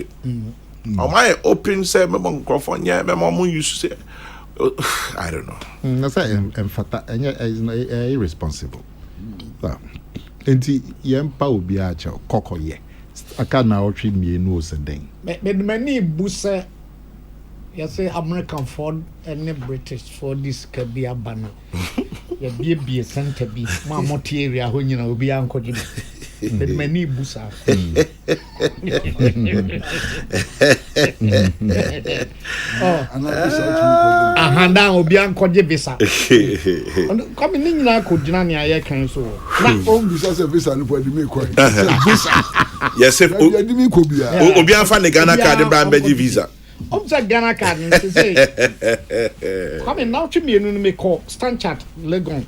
Oh my open say, my microphone, yeah, my mom used to say. I don't know. That's irresponsible. Enti yempa obi acha kokoye. Aka na otwe mienu oseden. Me many busa you say American Ford and British for this can be a banner. You be a center be ma moti area ho nyina obi ankoje. Me many busa. Ahanda obi ankoje visa. Come ni nyina akojina ne aye kan so. Na on bisa se visa no podi me kwa. Visa. Yes, if obi anfa ne Ghana card bra mbeji visa. Obza Ghana card ni say. Come now to me no me call Stanchart Legon.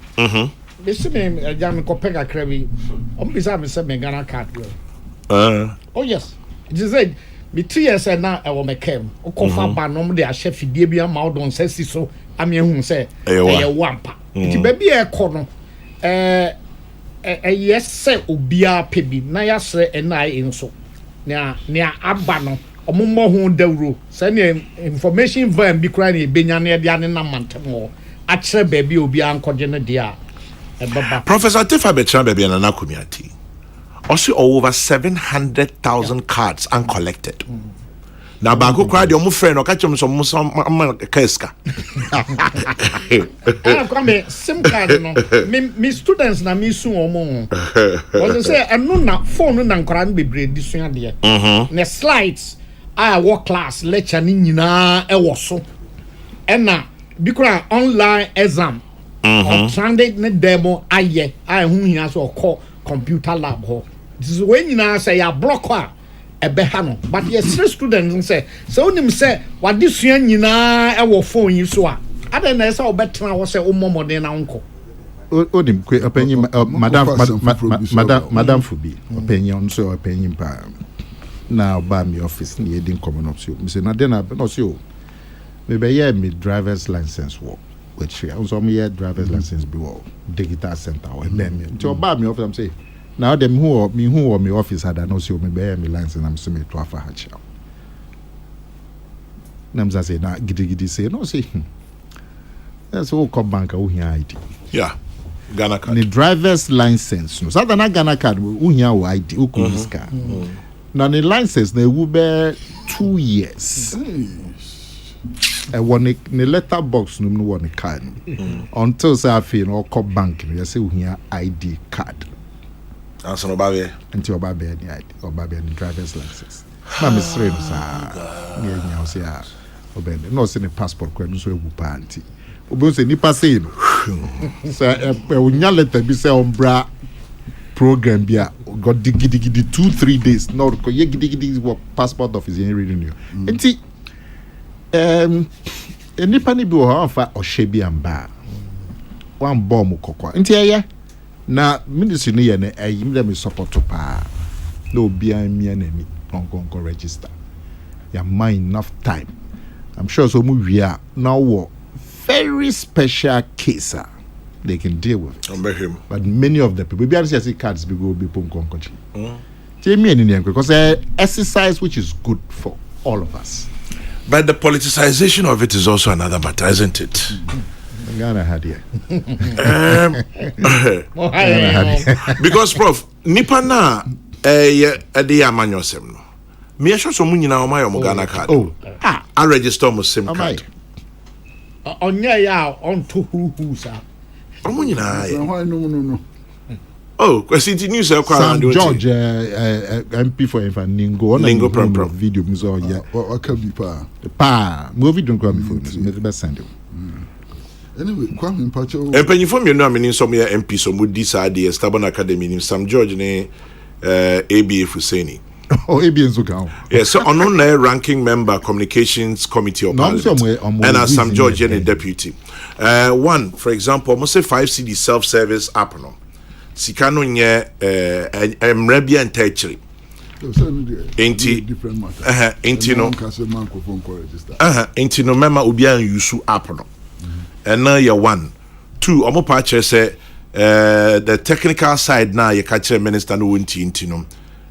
This me jam ko pega krabi. Bisa me say me Ghana card. Oh yes. It is said me 3 years na e wo me kem. O ko fa ba no de a chef fidie bia ma odon sesi so ame hu say e wampa. It be bia e ko no yes say obia pebi na ya sre NI nso. Na aba no omummo hu dawro say ne information van bi kra na e benya na e dia ne namantemo a kire ba bi obia ankoje ne dia e baba. Professor Tifa Betran baby na nakumiati. Also over 700,000 cards uncollected. na baako kwa de omo friend o ka chem so mo keska come sim card no me students na me su omo o say eno na phone na nkora no bebre di sua de na slides I work class lecture ni nyina e wo so ena bikura online exam or stranded ne demo aye I hu hia so call computer lab ho this is when nyina say ya block a ebeha no but yes students say so onim say wade sua nyina e wo phone yi so a ada na say obetena wo say omomode na nko onim kwe openyi madam Fubi openyi on so openyi pa na ba mi office ni edin common up so me say na den na no so me be yeah me driver's license work which I also me yeah driver's license be work digital center or them so ba mi office am say now them who me office had no so me be yeah me license am say me to afa ha cha nam say na gidi say no say that's all come bank who here ID yeah Ghana card the driver's license no so that na Ghana card who here ID who could this car now the license they will be 2 years one the letter box no one card until say I feel or call bank you say who here ID card answer obabe until obabe any ID obabe any driver's license na me sre no sa me nya say a obabe no say the passport kwa no so egu pa anti obo say nipa say no say unya letter bi say ombra program bia got digidi 2-3 days no ko ye gidi what passport office in reading you enti nipa ni bi wo ha fa ohye bi amba wan bomb kokwa enti eye na ministry ni ye na ayim dem support pa na obi an mi anani on register ya mind enough time I'm sure so mu wia now wo very special case they can deal with it. But many of the people, we are see cards be go be pom konkochi. Because exercise which is good for all of us. But the politicization of it is also another matter, isn't it? Ghana had here. Because Prof, nipa na ade amanyo sem no. Me sure so mu nyina o mayo mo Ghana card. I register mo SIM card. Onya ya on to who sir. Omo nyina No. Oh, kwesi ti news e kwa Sam George MP for Infa Ningo prom video muzo ya Waka bi pa mo video kwa mi phone me be send anyway Kwame Mpacho empanyifo me no ameni so me MP so mo di sa de Stubborn Academy ni Sam George ne ABF Husseini. Oh, ABN so go. Yes, so on ranking member communications committee of parliament and as Sam George and deputy. One, for example, almost say 5 CD self-service app no. Sikano nye emrebia and tertiary. Different matter. Ain't no mema ubia yusu app no. And now you 1. 2, omo patche say the technical side now you catch a minister no wunti no.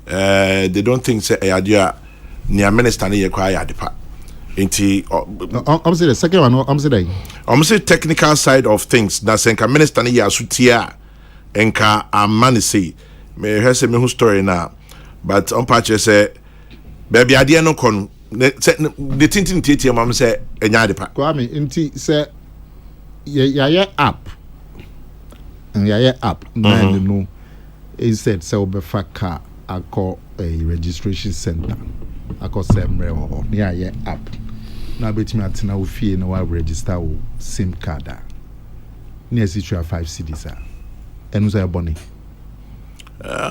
They don't think say ayadia near minister ni yekwa ayadepa enti I'm say the second one I'm say technical side of things na senka minister ni ya sutia enka amani say me hese me who story na but on patch say baby ade no kon the tintin tete am say enya adepa Kwame enti say ya app and ya app na no instead say obefa car I call a registration center. I call Semre or near app. Now between at now fee no register SIM card. Near situ 5 cities and was bonny.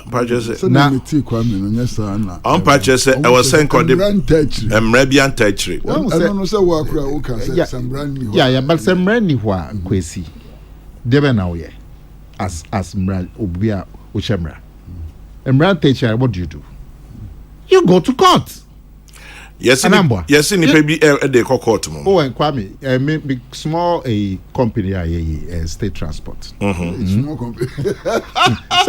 Purchase na me Kwame no nyesa na. On purchase I was saying called Mrebian Tertiary. I don't know say wa kura o kan say Semre ni ho. Yeah, but Semre ni ho a kwesi. Debe na wo ye. As Mra obia o chemra. Emran Teacher, what do? You go to court. Yes, yes, in the they call court. Oh, and Kwame, big small a company, a state transport. Small company.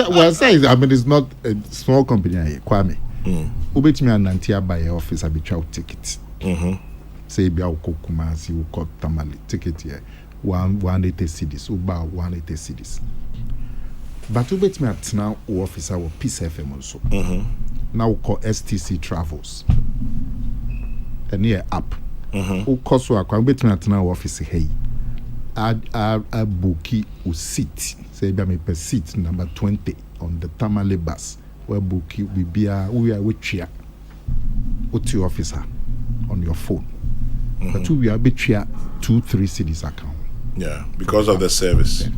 Well, say I mean, it's not a small company. Kwame, ubet me and Nantia by office. I be chow ticket. Say be out Kumasi, you got tamale ticket here. 180 cedis. Uba 180 cedis. But you bet me at now officer of Peace FM also. Now we call STC Travels. ɛne app wokɔ so akwa wobɛtumi atena wɔ office ha yi abuki wo seat sɛ ebia mepɛ seat number 20 on the Tamale bus wabuki bibia we are wetwia wote officer on your phone but we are betwia 2-3 cities account because of the service.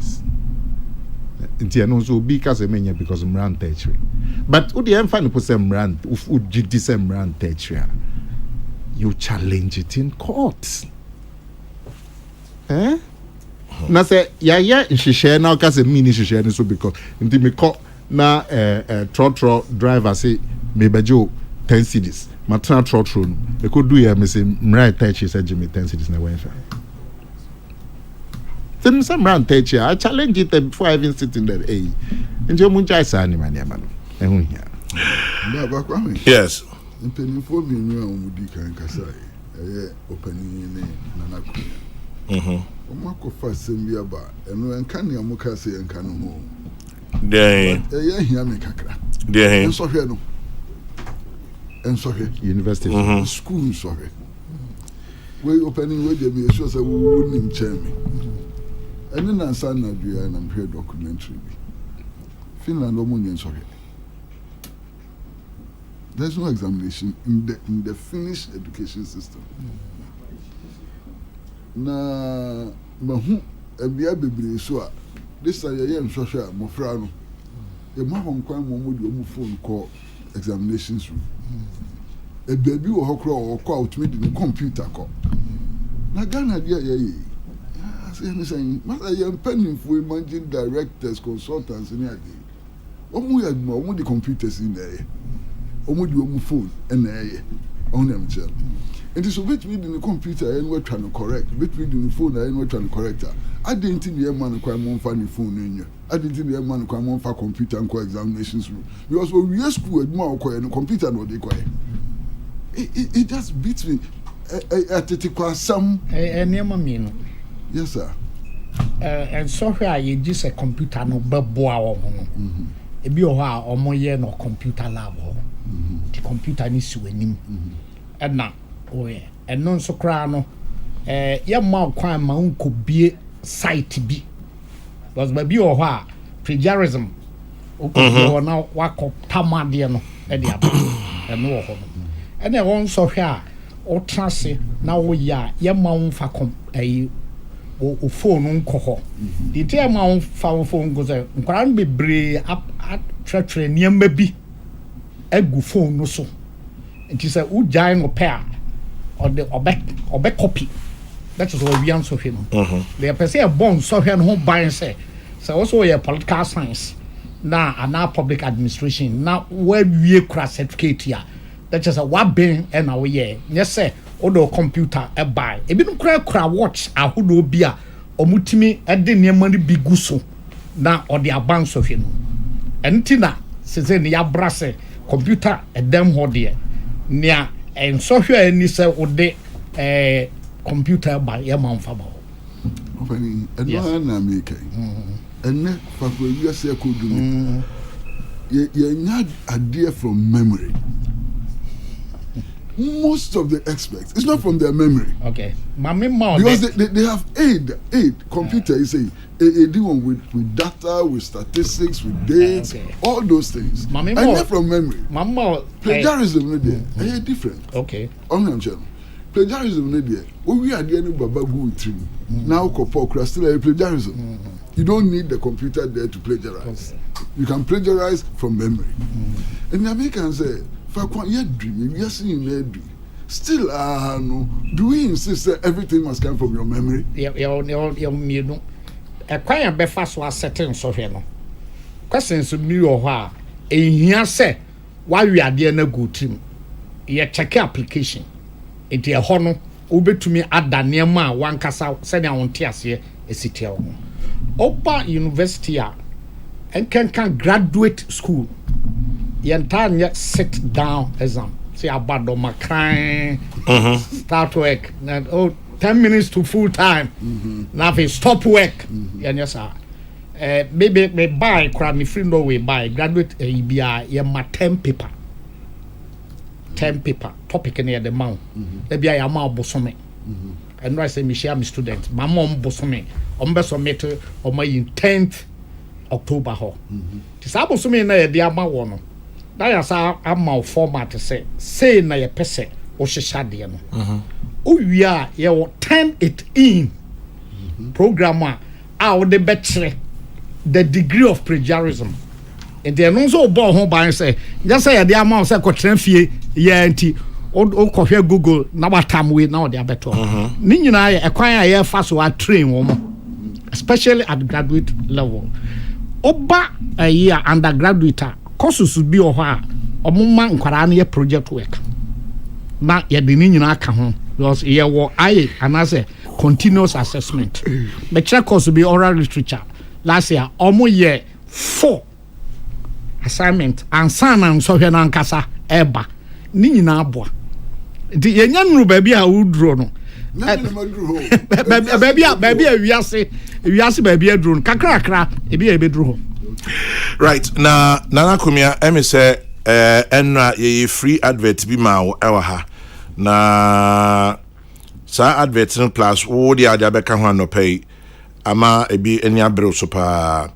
Nti no so be case menya because mran tertiary but wo dey emfa no po say mran wo gidi say mran tertiary you challenge it in court na say ya nhihye na ka say me ni nhihye ni so because nti me call na trotro driver say me bejo 10 cedis matran trotro no e ko do ya me say mran tertiary say me 10 cedis na wen fa. Then some round teacher, I challenge it before I even sit in there. Hey, and you munch I say ni man. Yes. Mpanyinfo bi nwa omudi kan kasa opening ne nana kunya. Omo akofa sembi aba eno enka ne amuka se enka no ho. Dey. Hia me kakra. Dey. Enso hwe no. Enso hwe university school enso hwe. We opening we dey me so say we nim chemi. Eni na nsa na dua na mhwe documentary bi. Finland omo nyen so hwe. There's no examination in the Finnish education system. Na mahu ebia bebre so a this year yen hwehwe mofra no e ma hon kwan mo mo di phone call examinations room. E baby wo hokro wo kwa utumi di computer call. Na Ghana dia ye saying masa yen penifo managing directors consultants ni ade. Omo ya ma omo di computers in there. Omo di omo phone na eye on am tell it is so between the computer and we try to correct between the phone and we try to correct I didn't think the man kwa mon fa the phone in I didn't think the man kwa mon fa computer and examinations room because when we school aduma kwa no computer no dey kwa it just beats me at it kwa some enema me no yes sir and so where you just a computer no beboa wo no ebi o ha omo ye no computer lab ho the computer ni si wanim na oye eno nso kra no ye ma kwan ma unko bie site bi was ba bi o ha plagiarism o ko na wakọ tamade no e de aba eno wo ho no ene won so hwe a o trase na wo ya ye ma unfa o phone nko ho di te ma unfa o phone go say nkra no bebre atwetwe niam bi egu phone no so nti say u jai no pair or the obe copy that is what we answer him the person a born so here no ban say also your political science na and public administration na where we crash certificate here that is a what ben and our year yes say o do computer e buy e bi no kra watch ahodo bi a omutimi e de niam no bi gu so na or the ban so him entina se ne ya brase computer edem ho de nia en so hwe ani se ode computer ba ye manfa ba ofani eno na make enne fa ko wi ase ko dum ye nya idea from memory. Most of the experts, it's not from their memory. Okay. Because they have aid computer, you say, a one with data, with statistics, with dates, all those things. And not from memory. Plagiarism, they different. Okay. Plagiarism, we are the Baba Gui tree. Now, still a plagiarism. You don't need the computer there to plagiarize. You can plagiarize from memory. And the Americans say, still, no. Do we insist that everything must come from your memory? You know, a quiet breakfast was certain so here. No questions to me or her. And here say, why we are there no good team. You check application. It a honor, ube to me at the near ma one casa, send on tears here, a city. Opa University and can graduate school. The entire sit down exam. Say about the macran start work. 10 minutes to full time. Now if stop work. Yes, sir. Maybe me buy crab me free no way buy graduate EBI ye ma 10 paper. term paper topic near the mount. Maybe I am out bosome. And I say Michelle student, my mom bosome, submit on my 10th October ho. This abosome na the ama one. That is our format to say na your pese or shade no. Oh we are your 10-18 programmer out the better the degree of plagiarism. And they no so bo ho ban say just say the amount say ko transfie ya anti o ko hwe Google na watam we na o de abeto ni nyina e kwan a ye fa so a train wo mo especially at graduate level oba a year undergraduate courses bi o ho a omuma nkwara na ye project work na ye de ni nyina aka ho because ye wo aye anase continuous assessment me check course be oral literature last year omo ye 4 assignment and son and so hwe na nkasa eba ni nyina aboa di yenya nuru baabi a wudro no baabi a wiase baabi adro no kakra ebi e bedro ho right na nana kumia emi say enra ye free advert bi ma wo ewa ha na sa advert no plus wo di ade abeka ho anopay ama ebi eni abro so pa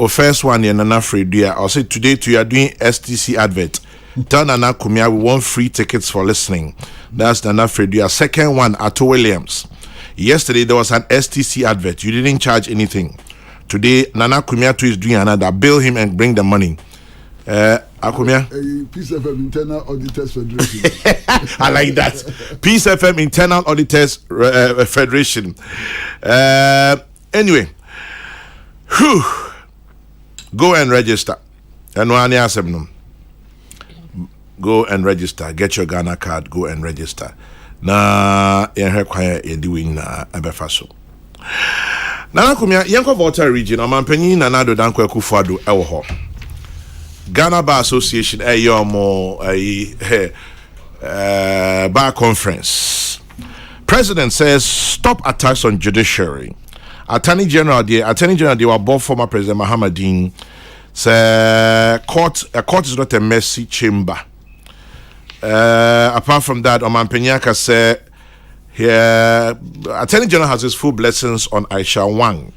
first one in Nana Fredia. I'll say today you are doing STC advert. Tell Nana Kumia we want free tickets for listening. That's Nana Fredia. Second one, Ato Williams. Yesterday there was an STC advert. You didn't charge anything. Today Nana Kumia too is doing another. Bill him and bring the money. Akumia? Peace FM Internal Auditors Federation. I like that. Peace FM Internal Auditors Federation. Anyway. Whew. Go and register. Go and register. Get your Ghana card. Go and register. Na you're doing abefaso. Nana kumia yanko Volta region. Omanpenyi Nana do danko Akufo-Addo ewo Ghana Bar Association yomo bar conference. President says stop attacks on judiciary. Attorney General they were both former President Mahamadine say court is not a messy chamber. Apart from that, Oman Penyaka say here Attorney General has his full blessings on Aisha Wang.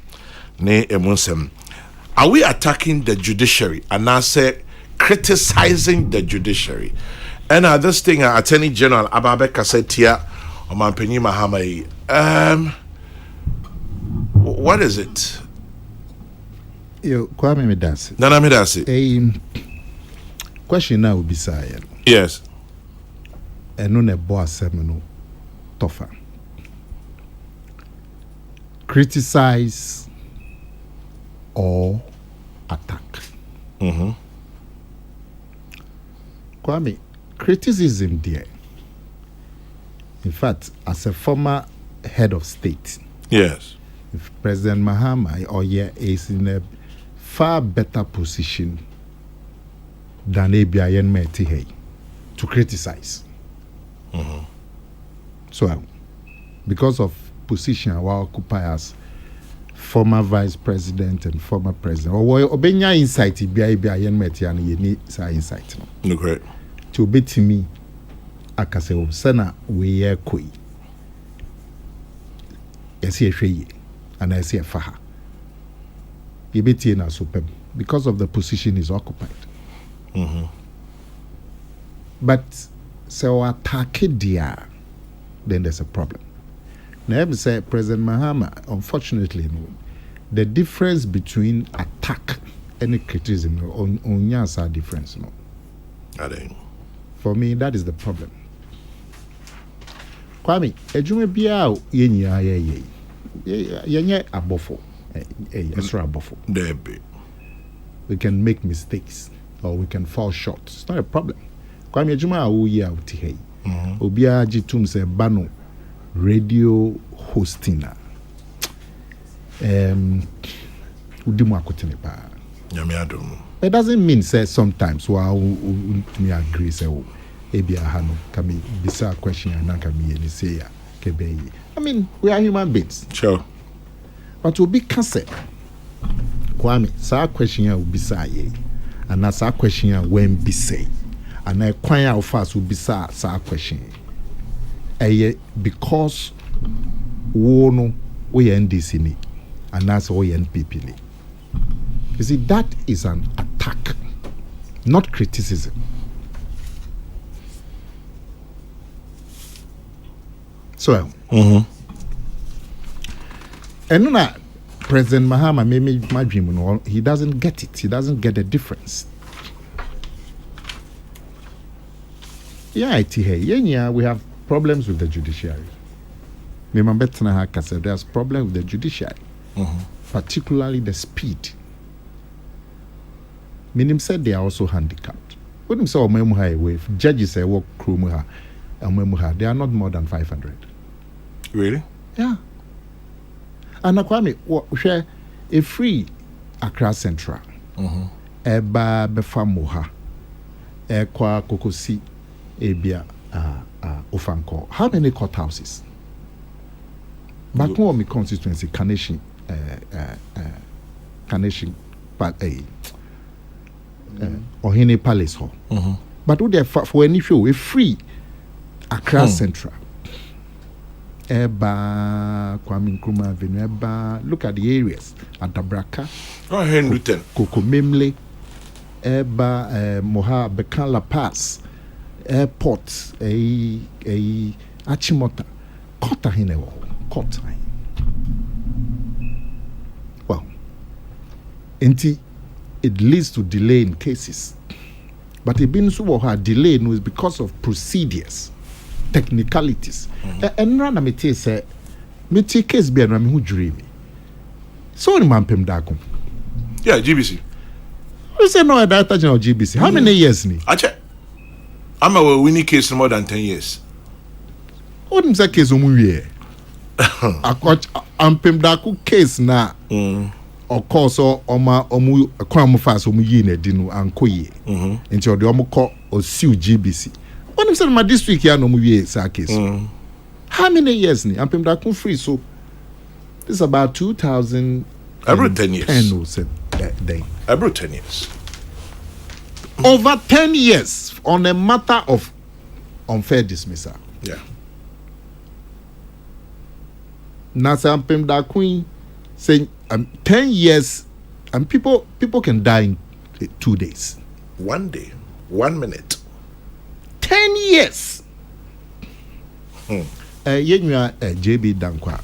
Ne emunsem. Are we attacking the judiciary and I say criticizing the judiciary? And this thing Attorney General Ababeka said here Oman Penyi Mahamai what is it? Yo, Kwame Medasi. Nana Medasi. Question now will be saying. Yes. And no boss semino tougher. Criticize or attack. Kwame, criticism there. In fact, as a former head of state. Yes. If President Mahama is in a far better position than Abiyan Metihei to criticize. So, because of position our occupiers, former vice president and former president, or Obenya insight, Abiyan Metian, you need insight. No, great. To be to me, Akase Sana, we are koi. Yes, and I say faha. Ibiti na superb because of the position is occupied. But so attack dia, then there's a problem. Now I say President Mahama, unfortunately, the difference between attack and criticism on yasa difference. No. For me, that is the problem. Kwame, ejume biya yenya ye. Yenye abofo. Extra abofo. We can make mistakes or we can fall short. It's not a problem. Kwame ejuma awu ya utihei. Obia jitum se bano radio hosting. Udimu akutine pa. It doesn't mean say sometimes me agree say ebia hano kami bisa question and kami any say ya kebe. I mean, we are human beings. Sure. But will be cancer. Kwame, sa question will be say and that's a question when be say. and I quite how fast will be sa question. Because we no we NDC ni, and that's we NPP ni. You see, that is an attack, not criticism. So, and now President Mahama maybe my dream, he doesn't get it. He doesn't get the difference. Yeah, we have problems with the judiciary. There's problem with the judiciary, particularly the speed. Minim said they are also handicapped. When you say if judges say work they are not more than 500. Really? Yeah. And Kwame, share a free Accra Central. Eba befa moha. Kwa kokosi ebia Ofanko. How many courthouses? Back home, my constituency, Carnation, Ohene Palace Hall. But would for any show a free Accra Central? Eba Kwame Nkrumah Avenue. Eba, look at the areas at Dabraka. Kokomemle. Eba Moha Bekan La Paz. Airport. Achimota. Kota hinewo. Kota. Well, it leads to delay in cases. But it been so hard delay is because of procedures, technicalities. And rana me say me take case be na me hu jure me. So ni mampem da ko. Yeah, GBC. You say no Director General GBC. How many years ni? Ache. I'm a winning case more than 10 years. What is that case omu wie? Ampem da ko case na. Of course, omu kwam fast omu yi na dinu ankoye. Nti ode omu ko osiu GBC. When say my district here no mu wie sa case. How many years ni? Ampem da ko free so this is about 2000 every 10 years. 10 or so day. Every 10 years. Over 10 years on a matter of unfair dismissal. Yeah. Nasa Ampem da Queen saying 10 years and people can die in 2 days. 1 day, 1 minute. 10 years. JB Dankwa.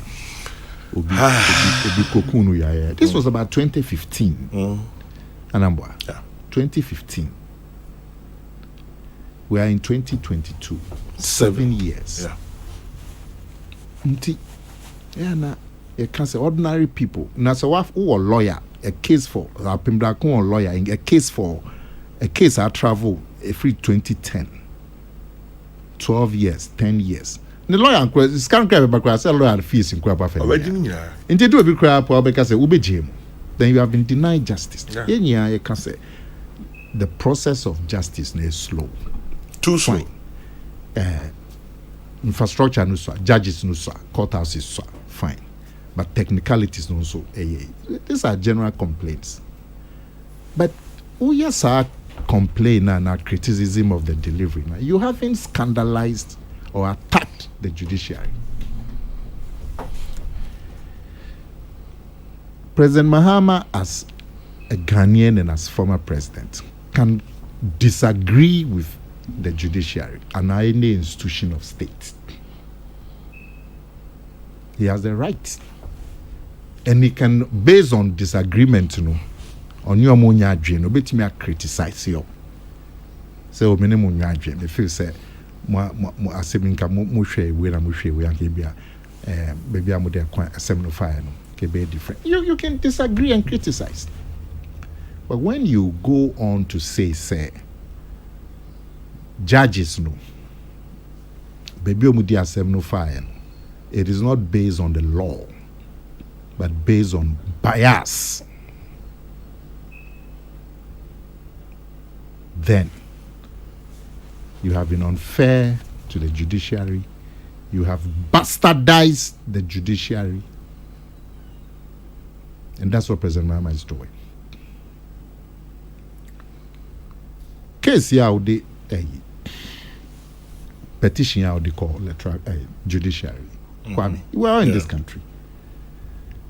This was about 2015. Anambwa. Yeah. 2015. We are in 2022. 7 years. Yeah. Yeah, you can say ordinary people. Now, so who a lawyer, a case for a lawyer, a case I travel every 2010. 12 years, 10 years. The lawyer is can't grab a say lawyer fees in Kwapa. Indeed, do a big crap because then you have been denied justice. Yeah, you can say the process of justice is slow. Too slow. Infrastructure no so, judges no so, courthouses so, fine. But technicalities no so. These are general complaints. But who yes are complain and criticism of the delivery. Now, you haven't scandalized or attacked the judiciary. President Mahama, as a Ghanaian and as former president, can disagree with the judiciary and any institution of state. He has the right. And he can, based on disagreement, on your monya dream, bet me criticize you. So minimum dream. If you say mo aseminka mo hwe we na mo hwe we anke bia baby amode kwa asem no fire no ke be different. You can disagree and criticize. But when you go on to say judges no baby omudi asem no fire no, it is not based on the law but based on bias, then you have been unfair to the judiciary. You have bastardized the judiciary. And that's what President Mahama is doing. Case here, petition out they call electoral judiciary. Kwame, we are in this country.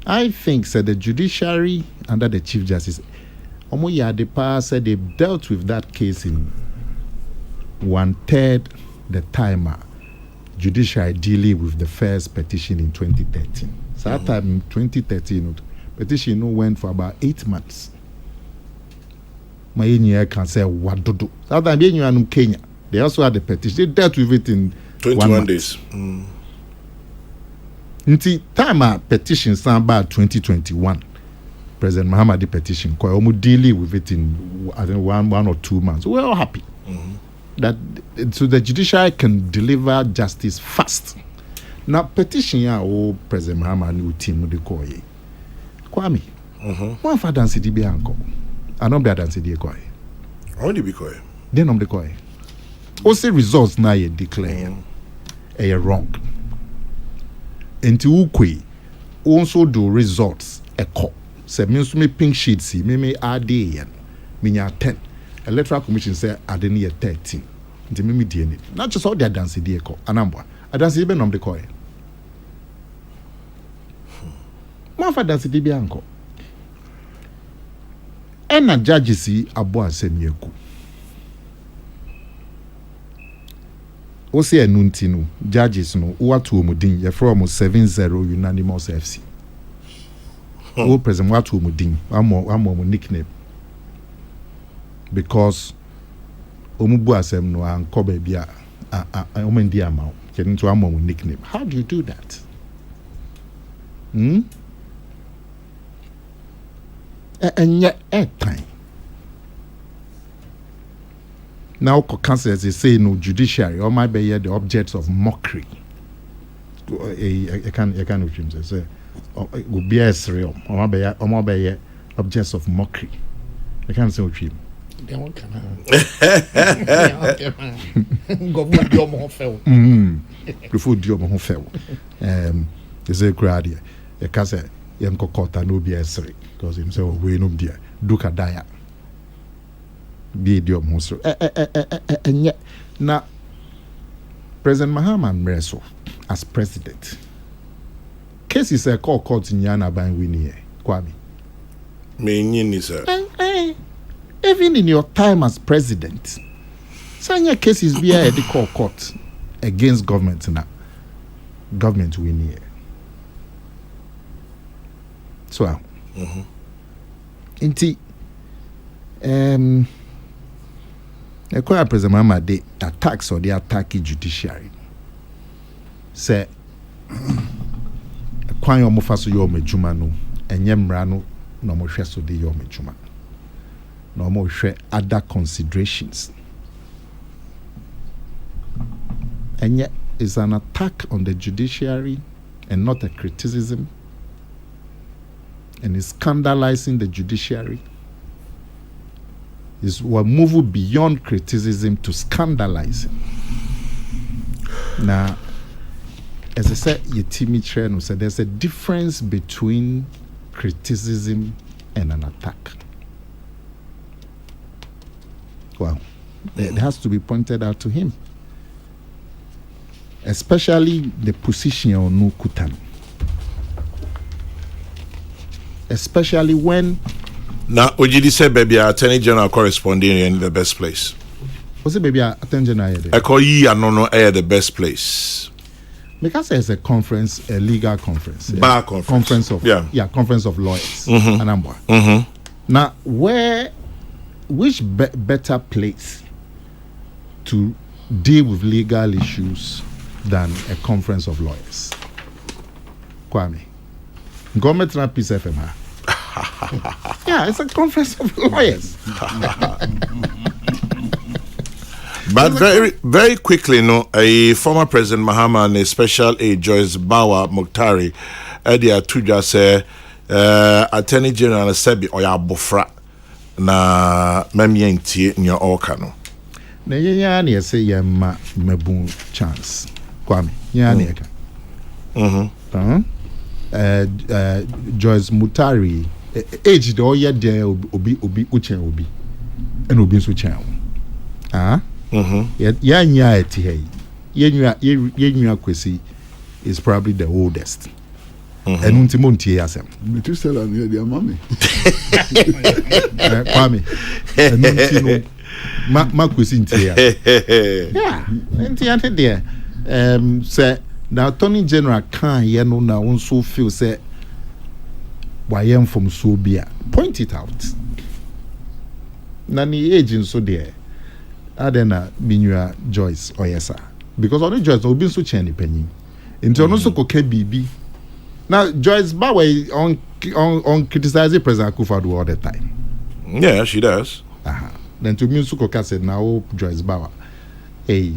I think said the judiciary under the Chief Justice, Omo Yadepa said they've dealt with that case in 1/3 the time judiciary dealing with the first petition in 2013. So that time in 2013, petition went for about 8 months. My engineer can say what do. So that time in Kenya, they also had the petition. They dealt with it in 21 days. Nti time petition stand about 2021. President Muhammad petition, almost dealing with it in I think one or 2 months. We're all happy that so the judiciary can deliver justice fast. Now petition President Muhammad new team de call ye. Kwame. One for dance di be anko. Anom be dance di call. Only be call. Then the call. Also results now you declare wrong. Enti ukwe also do results echo. Say me pink sheet see me add yen. Me 10. Electoral Commission say ade ne 13. Nti me die ni. Not just all their dance di echo. Anambwa. Adansi be nom de call. Mafa dance di bi anko. Ena judges yi abo asem yeku. O se enunti no judges no watu omudin ye from 70 unanimous FC. O president watu omudin amo nickname because omubu asem no anko ba bia omendi ama kenin to amo nickname. How do you do that? And yet time. Now, councillors they say no judiciary or might be the objects of mockery. I can't say would be a serial or might be objects of mockery. I can't say what you. Go put your more fell. Before your more fell. Is a crowd here. A cancer, young cocota no be a serial because himself we no dear. Duka Daya. Be the monster. And yet, now, President Muhammad Mreso, as president, case is a court in Yana by Winnie, Kwame. Me, sir. Even in your time as president, some cases be at the court against government now. Government Winnie. So, inti, the current President Muhammad they attacks or they attack the judiciary. Say, kwan yo mofaso yo medjuma no enye mra no na mo hwe so de yo medjuma. Na mo hwe other considerations. And yet it's an attack on the judiciary and not a criticism. And it's scandalizing the judiciary. Is we're moving beyond criticism to scandalizing. Now, as I said, Yetimi Chen said there's a difference between criticism and an attack. Well, it has to be pointed out to him. Especially the position on Nukutano. Especially when now Ojidi said baby Attorney General corresponding in the best place. Was it baby Attorney General? I call ye no the best place. Because there's a conference, a legal conference. Bar conference. Conference of conference of lawyers. Now which better place to deal with legal issues than a conference of lawyers? Kwame. Government na Peace FM. Yeah, it's a conference of lawyers. But very quickly, a former President Mahama and a special aide Joyce Bawa Mokhtari, Edia Tuja say, Attorney General Sebi Oya Bofra na Memyenti in your Okano. Na yani say yema mebu chance. Kwame, yani Joyce Mutari age the oya there obi uchen obi and obi so chen. Yanya eti hey. Yenya kwesi is probably the oldest. And untimonti yasem. Methuselah near their mommy. Kwame. And untino ma kwesi ntia. Yeah. Ntia there. Say the Attorney General can ye no na unso feel say why from Sobia. Point it out. Nani agent so there. Adena Minua Joyce or yes sir. Because only Joyce will be so chenny penny. Into also coke BB. Now Joyce Bawe on criticizing President Akufo-Addo all the time. Yeah, she does. Then to me Sukoka said now Joyce Bawa. Hey.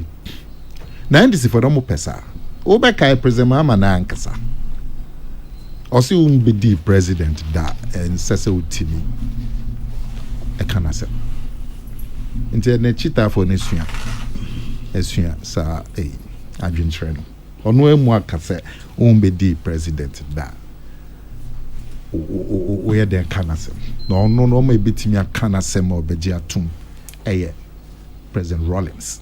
Now this is for them pesa. Obeka President Mahama na ankasa. Osi umbedi president da and sese utimi. E kana se. Nti na chita for nesua. Esua sa adwentre no. Ono emu akase umbedi president da. O ye den kana se. No no me betimi akana se ma obeji atum. Eye President Rawlings.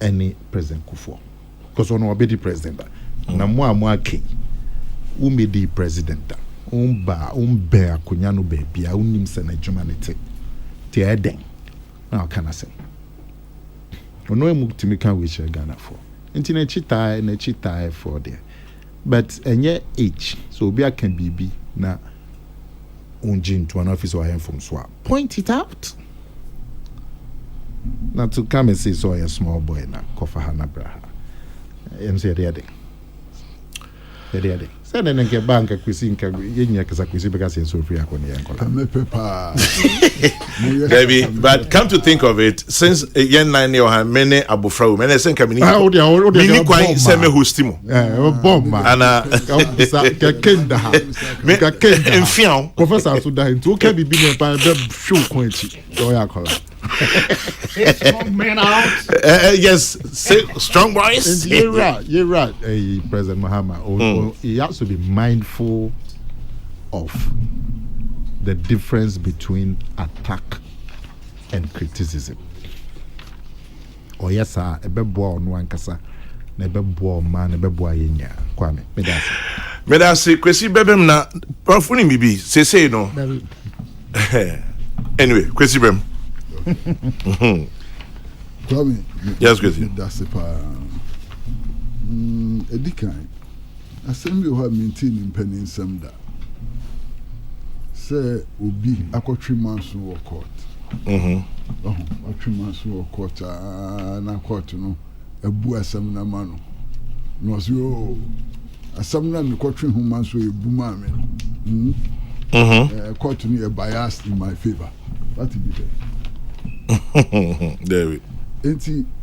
Any President Kufuor. Because ono obedi president da. Na mo ake umedi president da. Umbe akonya no ba bia unim se na humanity. Ti eden. Na kana se. Ono emu timi kan we share Ghana for. Nti na chita for there. But enye age. So obi can be na unjin to an office or him from swap. Point it out. Now to come and say so a small boy na kofa hana braha. Say ready. Say then get bank kwisi nka yenya kasa kwisi because so free akoni yankola. Me pepa. Baby, but come to think of it, since yen 9 year many abufra women say kamini. Mini kwai say me hostimo. Bomb man. Ana kenda ha. Kenda. Enfian. Professor so that into okay bibi no pa be show kwanchi. Do yakola. Strong man out. Yes, strong boys. You're right. President Mahama, he has to be mindful of the difference between attack and criticism. Oh yes, sir. Ebe boa no ankasa, na ebe boa man, ebe boa yenya. Kwame, medasi kwesi bebem na profuni bibi. Say no. Anyway, kwesi bem. Kwame, yes, Kwesi. That's the part. Edikan. Assembly will maintain in penny some that. Say, will be a 3 months to court. A 3 months to court, and a court, you know, a boy seminar man. No, so a seminar in the court 3 months to a boomer. Court to me a bias in my favor. That will be there. David.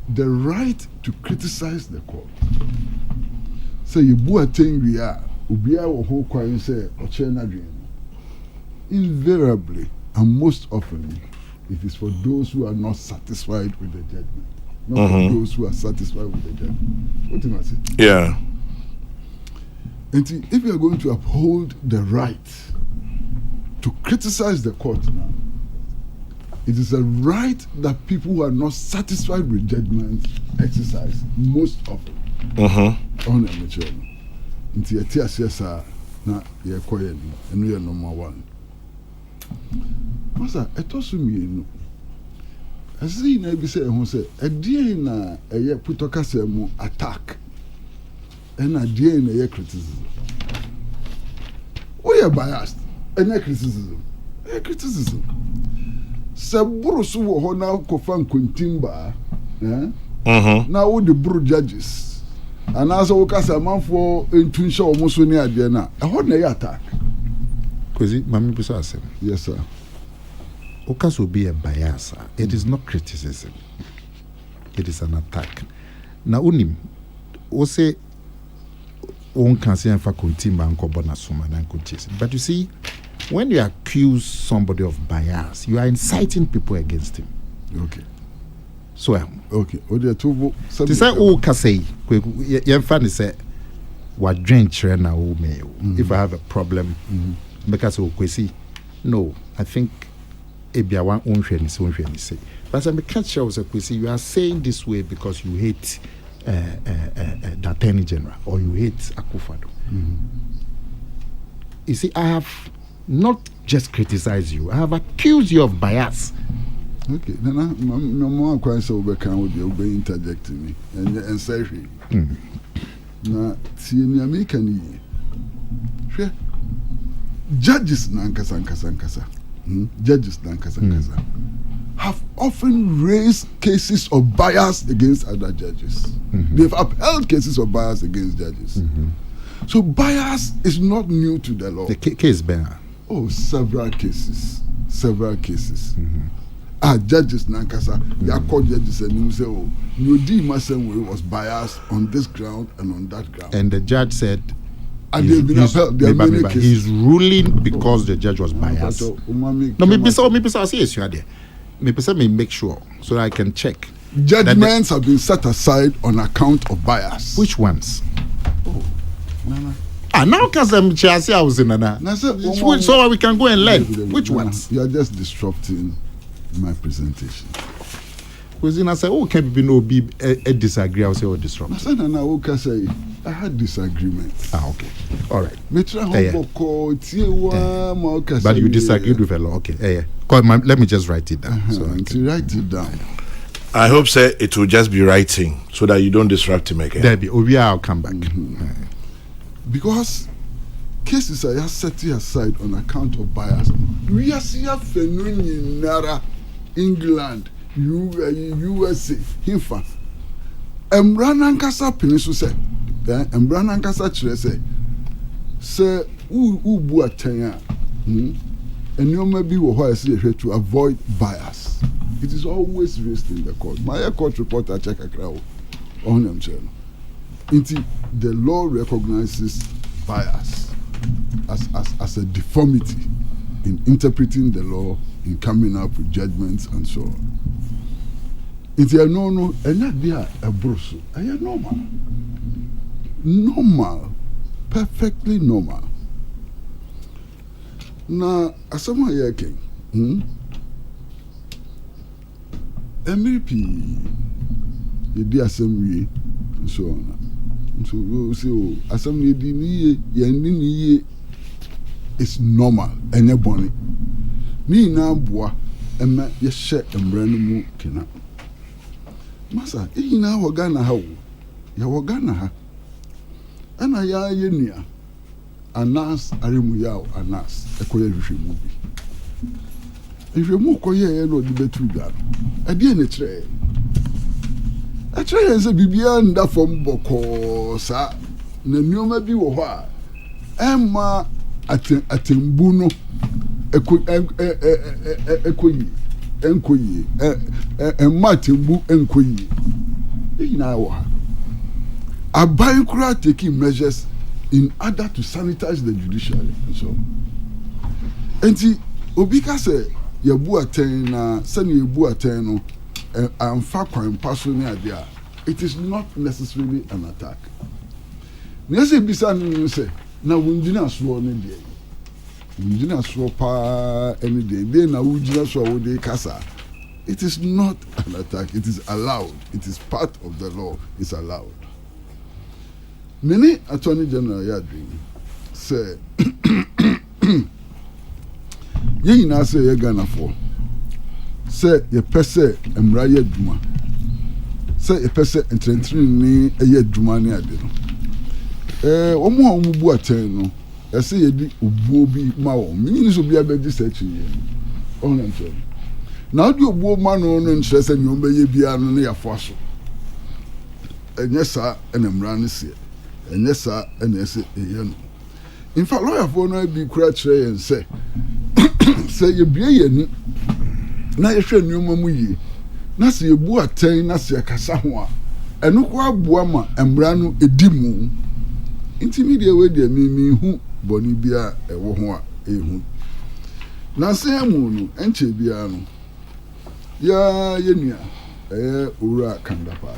The right to criticize the court. So you boy thing we are, ubia wo ho kwan say ochena dream. Invariably and most often it is for those who are not satisfied with the judgment, not for those who are satisfied with the judgment. What do you say? Yeah. And if you are going to uphold the right to criticize the court now, it is a right that people who are not satisfied with judgment exercise most often. On a mature. Into a TSS, na ye quiet, and we are number one. Master, I told you, I see, maybe say, who say, a dear na a year put a casemo attack, and a dear in a year criticism. We are biased, and a criticism. A criticism. Saburu suwo ho na kofan kuntimba na wo the buru judges and also wo kasa manfo entunsha o muso ni ade na ho na ya attack Kwesi mami buso asem. Yes sir. Okaso be a bias. It is not criticism, it is an attack. Na unim o say one can say fa kuntimba nko bona suma na nko chase, but you see, when you accuse somebody of bias, you are inciting people against him. Okay. So, okay. This is all can say. Your fan is say, "What drink na o me? If I have a problem, because of Kwesi, no, I think ebia one unhwɛ ni say. But I catch you say you are saying this way because you hate the Attorney General or you hate Akufo-Addo. You see, I have not just criticized you, I have accused you of bias. Okay, Nana, my mom quite so become with be interjecting me and say, na see in American judges nankasa judges nankasa have often raised cases of bias against other judges. They've upheld cases of bias against judges. So bias is not new to the law. The case bear. Oh, several cases. Judges nankasa, they are called judges and you say, oh, Nudi Masenwe was biased on this ground and on that ground. And the judge said, and they've been upheld. He's ruling because the judge was biased. No, maybe so. Yes, you are there. Maybe so. Make sure so that I can check. Judgments have been set aside on account of bias. Which ones? Oh, Nana. Now because I'm Chelsea, I was in Nana. So we can go and learn. Which ones? You are just disrupting my presentation. Because I say, oh, can be a disagree? I will say, oh, disrupt. I had disagreements. Okay. All right. But you disagreed with a law. Okay. Let me just write it down. So write it down. I hope, sir, it will just be writing so that you don't disrupt him again. Debbie, I'll come back. Because cases are set aside on account of bias. We are seeing phenomenon England, USA, Hinfa. Embranankasa Peninsula said, Embranankasa Chile say, Ubu Atenya, and you may be what to avoid bias. It is always raised in the court. My court reporter check a crowd on them channel. The law recognizes bias as a deformity in interpreting the law, in coming up with judgments and so on. It's a no, and not there a bruise. I am normal, perfectly normal. Now, as someone here came, MVP, the dear assembly, and so on. So we say, assembly, the is normal, and your bonnet. Ni na boa, ema ye share embranu mu kena. Masa, na wagana ha wo. Ya wagana ha. Ana ya ye nua. Anas aremu ya anas. Ekoye hwehwemu bi. Hwehwemu koye no de betu dwa. Ade ne kire. A kire se bibia nda fom boko sa. Na nneoma bi wo ho a. Emma atembu no ekoyi matembu enkoyi ina wa abai kura taking measures in order to sanitize the judiciary so enti obi ka say yebu aten na sani yebu aten no amfa kwan paso ne ade a it is not necessarily an attack nese bisa no say na wundina so ne de wundina so pa any day na wundina so wo de kasa. It is not an attack, it is allowed, it is part of the law, it's allowed. Many Attorney General Yadri say ye na say ye Ghana for say ye pese emra ye duma say ye pese entrentri ni ye duma ni ade no omo bu aten no ese ye di obuo bi ma wo mini so bia be di search ye on ntwe na odi obuo ma no no nche se nyom be ye bia no ne ya fo so enye sa enemra ne se enye sa ene ese ye no in fact lawyer for no bi kura kire yen se se ye bia ye ni na ye hwe nyom mu yi na se ye bu aten na se kasa ho a eno ko aboa ma emra no edimu intermediate we de mi hu boni bia ewo ho a ehu na se amu no enche bia no ya yenua owura kandapa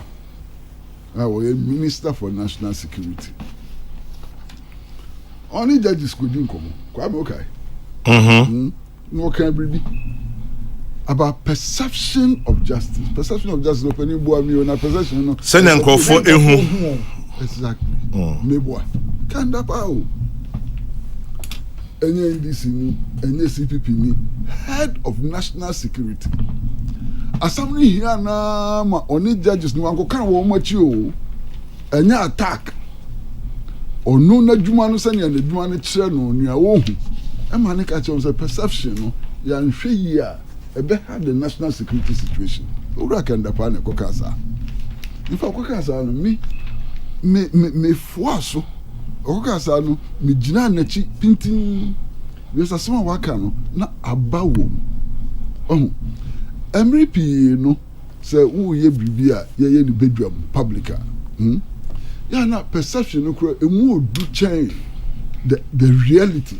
we minister for national security only judges could din komo kwa me okay no kan bribi about perception of justice. Perception of justice. Opening boy me on a perception. No. Send them call for exactly. Meboa. Can that power? Any NDC ni, any CPP ni, head of national security. Assembly here na ma oni judges no anko kan wo machi o. Any attack. Ono na dwuma no sene na dwuma no kire no nua wo hu. E ma ne ka che on perception no ya nhwe yi a ebe had the national security situation. Ura kan da pa ne kokasa. Ifa kokasa no me foaso. Kokasa no me gina na chi pintin. We sa sama waka no na abawo. Emri pi no se wo ye bibia ye ni bedroom publica. Ya na perception no kro emu odu chain the reality.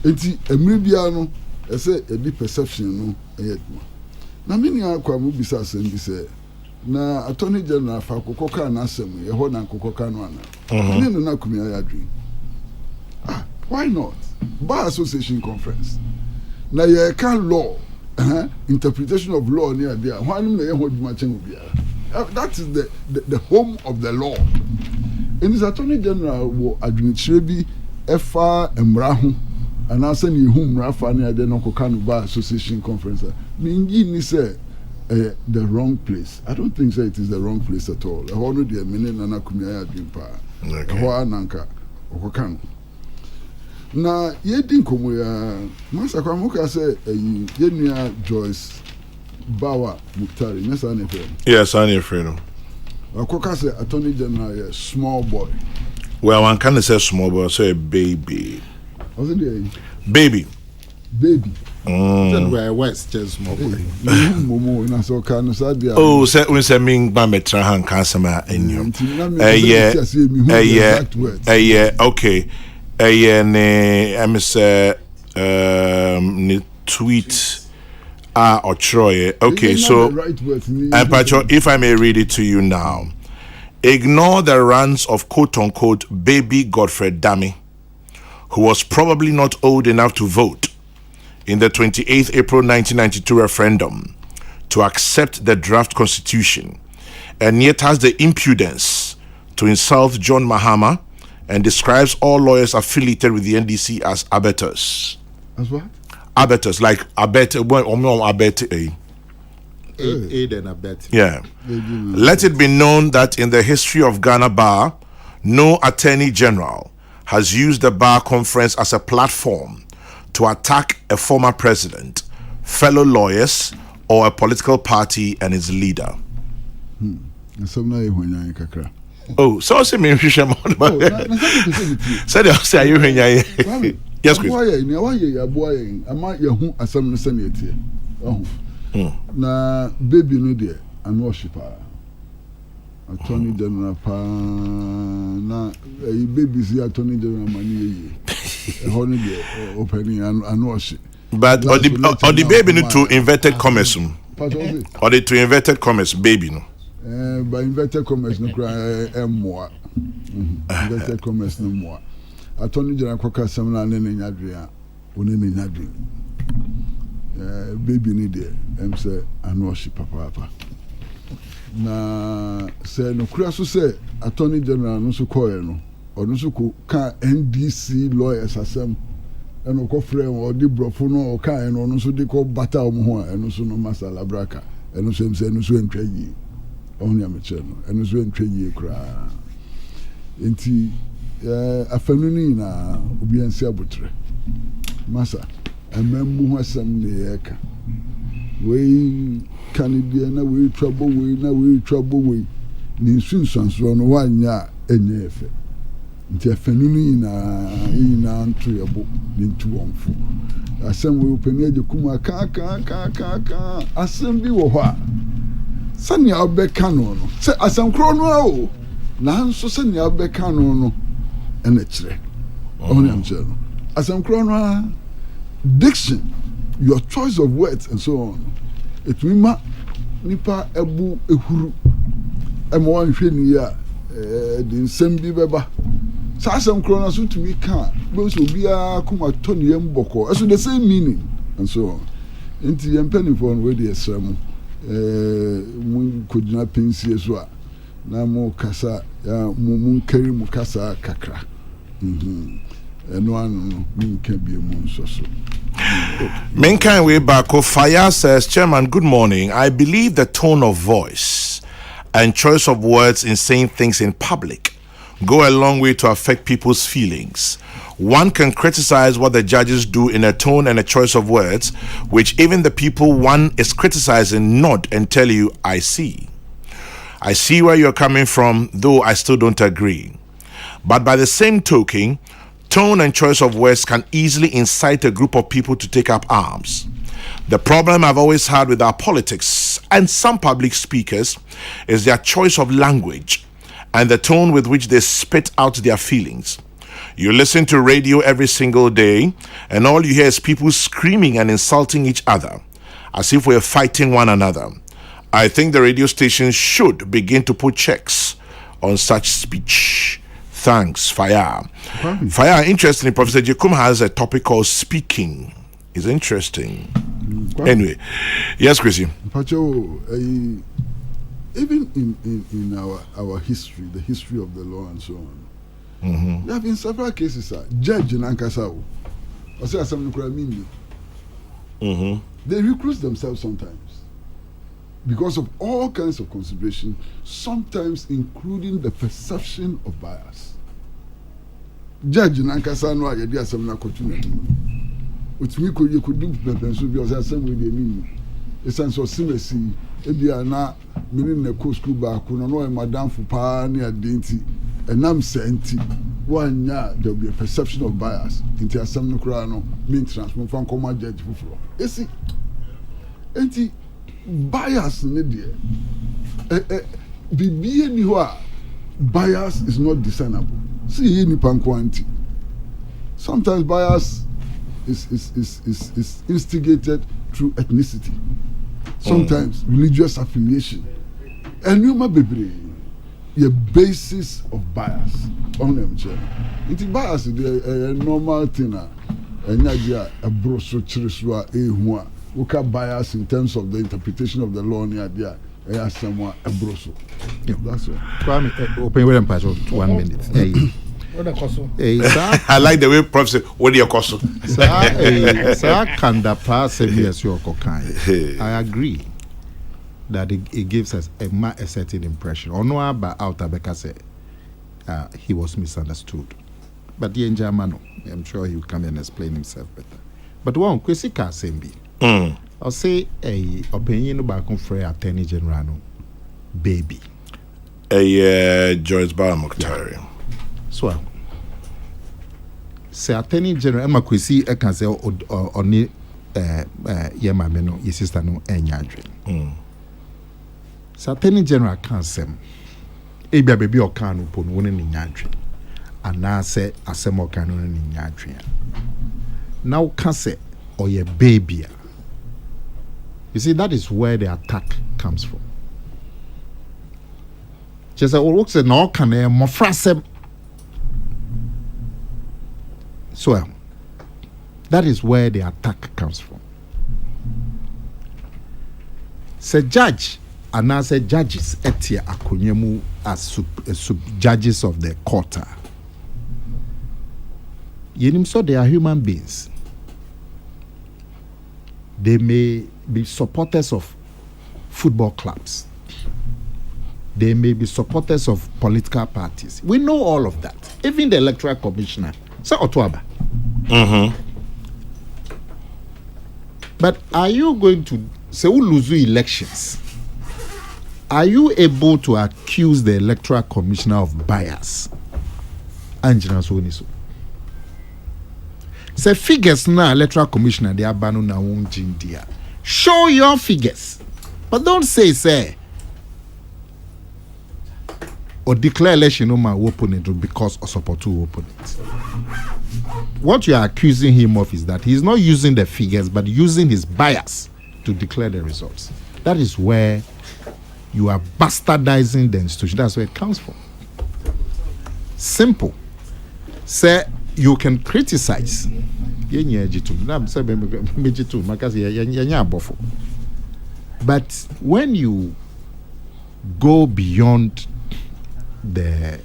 Enti emri bia no ese e di perception no eyeduma. Na me ni akwa mu bisa asem bi se na attorney general fa kokoka na asem ye ho na kokoka no ana. Ni no na kumi ayadwi. Why not? Bar Association conference. Na ye can law, interpretation of law near there. Why no ye ho duma chen obi ara. That is the home of the law. In his attorney general wo adwinikyire bi efa emra ho anasa ni hu mra fa na de no koka no Bar Association conference. Mingi ni say the wrong place. I don't think it is the wrong place at all. Ho no de mene na na kumia ya dwimpa. Ho ananka okoka no. Na ye din komo ya masa kwa muka say ye nua Joyce Bawa Muktari, yes, I'm afraid. Yes, I'm afraid. Akoka say attorney general a small boy. Well, one can say small boy, say a baby. What's it? Baby. Then where West just small boy. Momo na so kan sa dia. Oh, say when say me ba metra han kan sama enyo. Okay. Ne am say ni tweet or Troy. Okay, so if I may read it to you now. Ignore the rants of quote-unquote baby Godfred Dami, who was probably not old enough to vote in the 28th April 1992 referendum to accept the draft constitution, and yet has the impudence to insult John Mahama and describes all lawyers affiliated with the NDC as abettors. As what? Abettors, like abet, aid and abet. Yeah. Let it be known that in the history of Ghana Bar, no attorney general has used the Bar Conference as a platform to attack a former president, fellow lawyers, or a political party and its leader. Oh, so say me said you yes, na baby no there and worshiper attorney general pa na baby see attorney general money honey there opening and worship but or the baby no to inverted commerce or the to inverted commerce baby no by inverted commerce no cry more inverted commerce no more attorney general kwaka samna ne nyadria one ne nyadri baby ni there say worship papa na say no kura so say attorney general no so call no or no so ka NDC lawyers asem eno ko frɛ or di brofo no o ka eno no so di ko bata o ho eno so no masala braka eno so say eno so entwa yi on ya meche no eno so entwa yi kura enti afanu ni na obi ansi abotre masa emembu ho asem ne yeka we Canada na we trouble we ni sunsanso no wanya enye efe nti afenunu ina anto yebo ni ntu wonfo asem we opani age kuma ka asem bi wo ho a sania obeka no se asem kro no o na nso sania obeka no ene kire oni am kire no asem kro no diction, your choice of words and so on. It means nipa ebu ehuru emo anhwe ni ya the nsem bi beba sa asem krona so tumi ka be so bia kuma toni em boko so the same meaning and so on. Nti yɛn mpanyinfoɔ no wey de ɛsrɛ mu mu kogyina pensie so a na mo kasa mu nkari mu kasa kakra ɛno ano no minka bi mu nso so. Minkan way back, Fire says, Chairman, good morning. I believe the tone of voice and choice of words in saying things in public go a long way to affect people's feelings. One can criticize what the judges do in a tone and a choice of words, which even the people one is criticizing nod and tell you, I see. I see where you're coming from, though I still don't agree. But by the same token, tone and choice of words can easily incite a group of people to take up arms. The problem I've always had with our politics and some public speakers is their choice of language and the tone with which they spit out their feelings. You listen to radio every single day, and all you hear is people screaming and insulting each other, as if we're fighting one another. I think the radio stations should begin to put checks on such speech. Thanks, Fire. Fire, interestingly, Professor Jekum has a topic called speaking. It's interesting. Anyway, yes, Chrissy. Pacho, even in our history, the history of the law and so on, there have been several cases. Judge in Ankasao, or say some they recruit themselves sometimes because of all kinds of consideration, sometimes including the perception of bias. Judge in Ankasao no idea some opportunity. Which me could do the so because some way they mean. It's an so simesi. Ebia na meaning na co school back no madam for pa near dainty and I'm senti one ya there will be a perception of bias into a some no mean transform from command judge for you see enti bias in there be anywhere bias is not discernible see any panquanti sometimes bias is instigated through ethnicity. Sometimes religious affiliation, and you might be the basis of bias on them. It's bias is a normal thing, and idea a broso chiriswa a who can bias in terms of the interpretation of the law. Near there, I ask someone a broso. That's all. Open with them, 1 minute. I like the way Prof said, what do you call so? I agree that it gives us a certain impression. Or no, about Outabeka said he was misunderstood. But the German, I'm sure he will come and explain himself better. But one, Kwesi can say me. I'll say a opinion about Attorney General baby. Joyce Baramokhtari. So, say Attorney General Makwesi can say only yema meno your sister no enyadwe. So Attorney General can say ebia baby o kan no pon woni ni nyadwe. Ana say asemo kan no ni nyadwe. Now can say or your baby. You see, that is where the attack comes from. Just say, "Oh, say no can mo frasem." So that is where the attack comes from. Say judge and I say judges etia akonyemu as sub judges of the court. Yenim so they are human beings. They may be supporters of football clubs. They may be supporters of political parties. We know all of that. Even the Electoral Commissioner. So Otwaba. But are you going to say we lose elections? Are you able to accuse the Electoral Commissioner of bias? Angela Soniso. Say figures now, Electoral Commissioner, they are banning na unjindia. Show your figures. But don't say or declare election on my opponent because of support to opponent. What you are accusing him of is that he's not using the figures but using his bias to declare the results. That is where you are bastardizing the institution. That's where it comes from. Simple. Say you can criticize. yenye jitu na say me jitu makasi yenye abofo. But when you go beyond the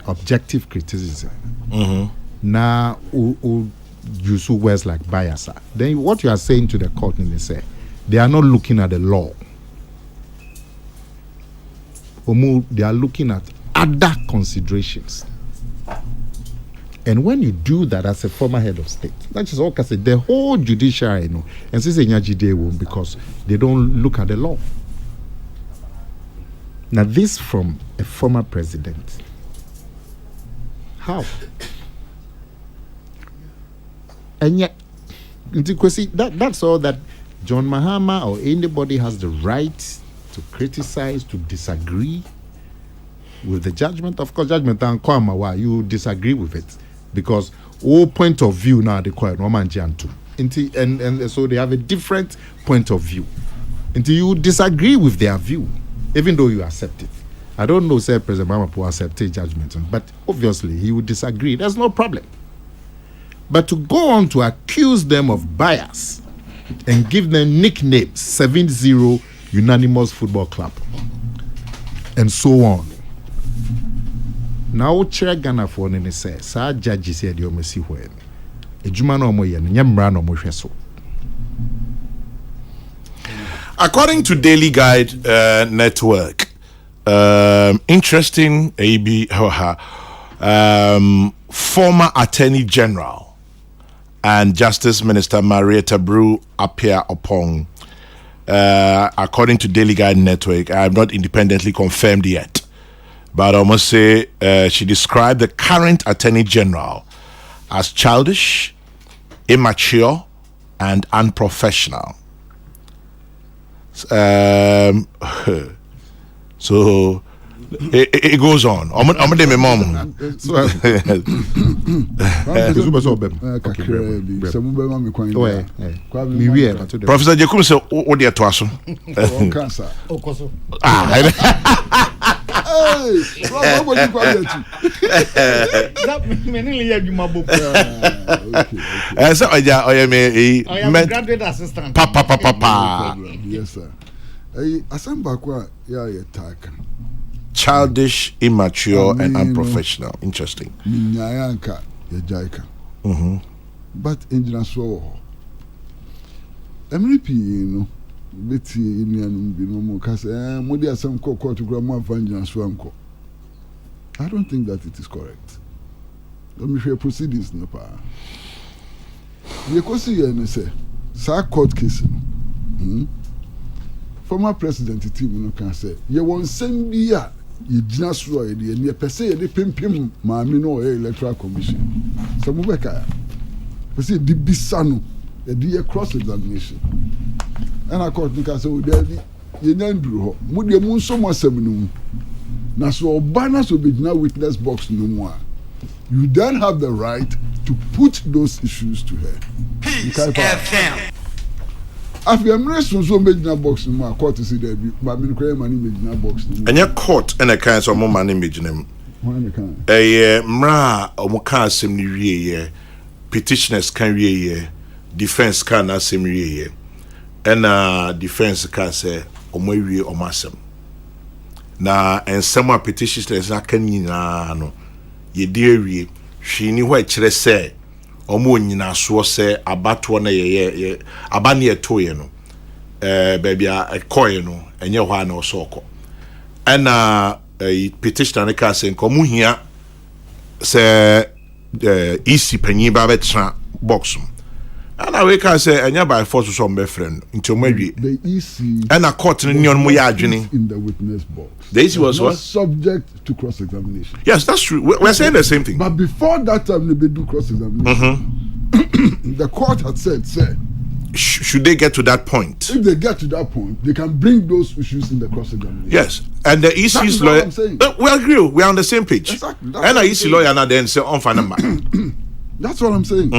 objective criticism, now use words like bias, then what you are saying to the court, and they say they are not looking at the law. They are looking at other considerations. And when you do that as a former head of state, that is all I say, the whole judiciary, and since they won't, because they don't look at the law. Now, this from a former president. How? And yet, that's all that John Mahama or anybody has the right to criticize, to disagree with the judgment. Of course, judgment and Kwamawa, you disagree with it because all point of view now they call it and so they have a different point of view. Until you disagree with their view, even though you accept it. I don't know, say President Mahama will accept a judgment, but obviously he would disagree. There's no problem. But to go on to accuse them of bias and give them nicknames, 7-0 unanimous football club, and so on. Now, chair Ghana for any say, Sir Judge said, you may see when a Jumano Moyan, Yamran or so. According to Daily Guide Network, interesting former Attorney General and Justice Minister Marietta Brew appear upon. According to Daily Guide Network, I have not independently confirmed yet, but I must say she described the current Attorney General as childish, immature, and unprofessional. So it goes on. Professor Jekum said, "What dear to us?" Graduate assistant. Papa. Yes, sir. Asambakwa, yeah, Childish, immature, and unprofessional. Interesting. Nyayanka, Yajaika. But engineer so MRP, Betty Indian Binomo Casa, Modia some court to grandma Vanjan Swamco. I don't think that it is correct. Let me share proceedings in the power. You can see and say, Sir court case. Former president team can say, you won't send me ya. You just saw it, and you per se, they pimp mammy no electoral commission. Some of the say, the Bissano, a dear cross examination. And I caught me, say, you don't do, would you moon so much 7? Now, so banners will be now witness box no more. You then have the right to put those issues to her. Peace FM. After I'm resting, so made in box no more. Court to see there, but I'm in money made in box. And your court and a kind of more money made in them. Mra or Mokan Semiri, petitioners can ye, defense can not Semiri, and defense can say, or maybe or massam. Na and some petitioners are can no. Ye dear, she knew what she said. Omo nyina so se abato na ye abane etoye no baby a koye no enye hwa na osoko ana petition na ka se nkomu hia se EC panyin ba betra box ana we ka se enye by force so mbe friend nti omadwi the EC ana court ni on mo ya adwene in the witness box. The EC was what? Subject to cross-examination. Yes, that's true. We're saying the same thing. But before that time, they do cross-examination. The court had said, sir, should they get to that point? If they get to that point, they can bring those issues in the cross-examination. Yes, and the EC's lawyer. We agree. We are on the same page. Exactly. And the EC lawyer now then say on final man. That's what I'm saying.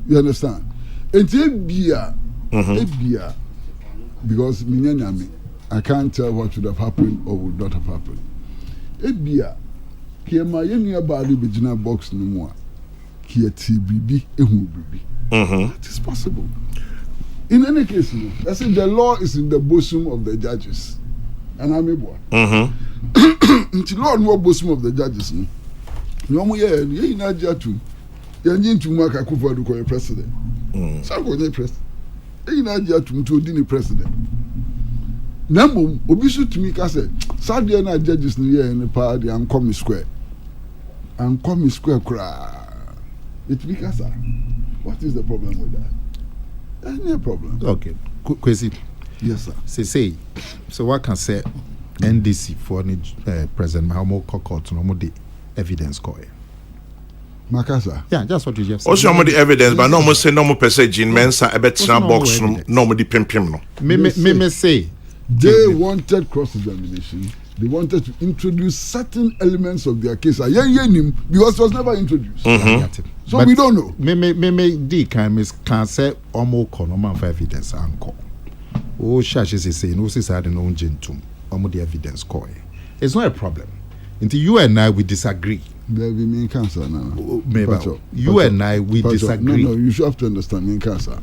You understand? And Ebia, because I can't tell what should have happened or would not have happened. Ebia, Kiema Yenia Badi Bijina box no more. he bibi ehu bibi. That is possible. In any case, I say the law is in the bosom of the judges. And I'm a boy. Until law no bosom of the judges. No more ye na jatu. Ye nyin to mark Akufo-Addo ko president. So go president. Ye na jatu to di president. Nambo obi so tumi ka say Saturday na judges no ye in pa the Ankomi Square. Ankomi Square kra. It because what is the problem with that? Any problem? Okay. Kwesi. Yes, sir. Say. So what can say NDC for President Mahamo Court no more the evidence call. Makasa. Yeah, that's what you just said. Also, no the evidence, but no more say no more percentage in mensa a better box no more the pim no. Me say they wanted cross-examination. They wanted to introduce certain elements of their case. Because it was never introduced. So but we don't know. Me can say almost no for evidence anko. Oh, Shashi say no say no gentum. Almost the evidence call. It's not a problem. Until you and I we disagree. There be main cancer now. You and I we disagree. No, you should have to understand main cancer.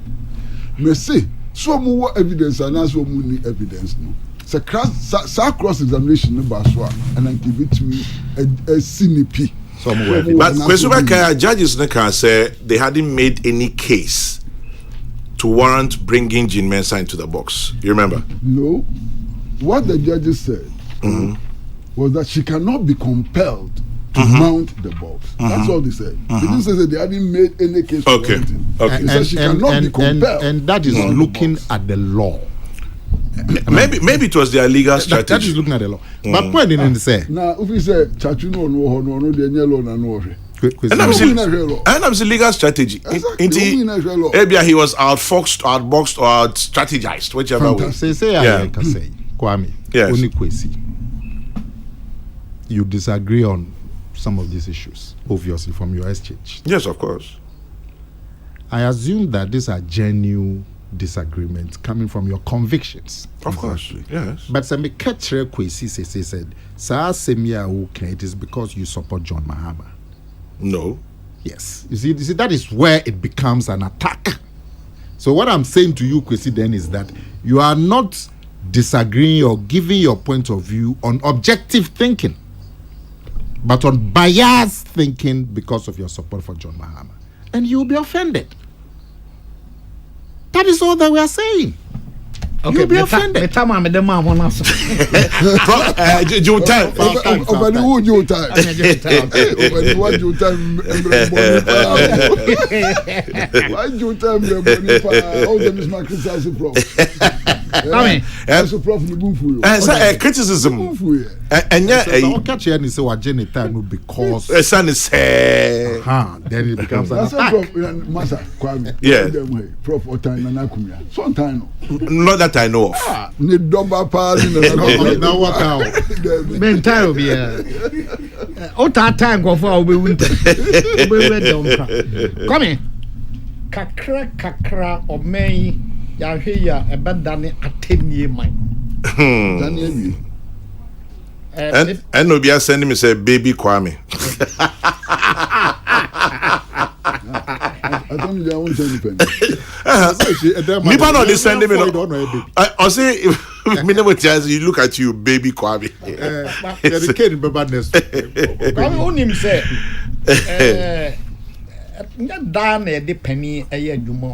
Me say so more evidence and as so many evidence no. So cross-examination no baswa and I give it to me a CNP. But Kwesubaka judges can say they hadn't made any case to warrant bringing Jean Mensah into the box. You remember? No. What the judges said was that she cannot be compelled to mount the box. That's all they said. They didn't say that they hadn't made any case to warrant it. They said she cannot be compelled. And that is looking at the law. Maybe it was their legal strategy. That is looking at the law. But point didn't say. Now, if we say Chachu no, the yellow no. And I'm the legal strategy. Maybe he was outfoxed, outboxed, or out strategized, whichever way. Say I can say, Kwame. Yes. Only Kwesi. You disagree on some of these issues, obviously, from your exchange. Yes, of course. I assume that these are genuine disagreements coming from your convictions. Of course, yes. But some catch Kwesi said, "Sa semia okay, it is because you support John Mahama." No. Yes. You see, that is where it becomes an attack. So what I'm saying to you, Kwesi, then is that you are not disagreeing or giving your point of view on objective thinking, but on biased thinking because of your support for John Mahama. And you will be offended. That is all that we are saying. Okay, you'll be offended. The time I'm the man one answer. Joe time. Over the wood, Joe time. Over the what Joe time. Why Joe time? All them is my criticism, prof. I mean, that's a prof in the boom for you. It's criticism. And yeah, I'll catch you and say what Jenny time because the son is then it becomes an attack. Master Kwame. Yeah. Prof or time and Akumia. Sometime. Not that I know of. Need double pass in the now what now? Men time be all that time go for we winter. Come in. Kakra of May ya hear a bad dane attemnie mine. And no be sending me say baby Kwame. I don't know won't anything. Nipa no dey send me no. I say me never tell you look at you baby Kwame. The kid be badness. Kwame onim say nya da na de pani eye adwuma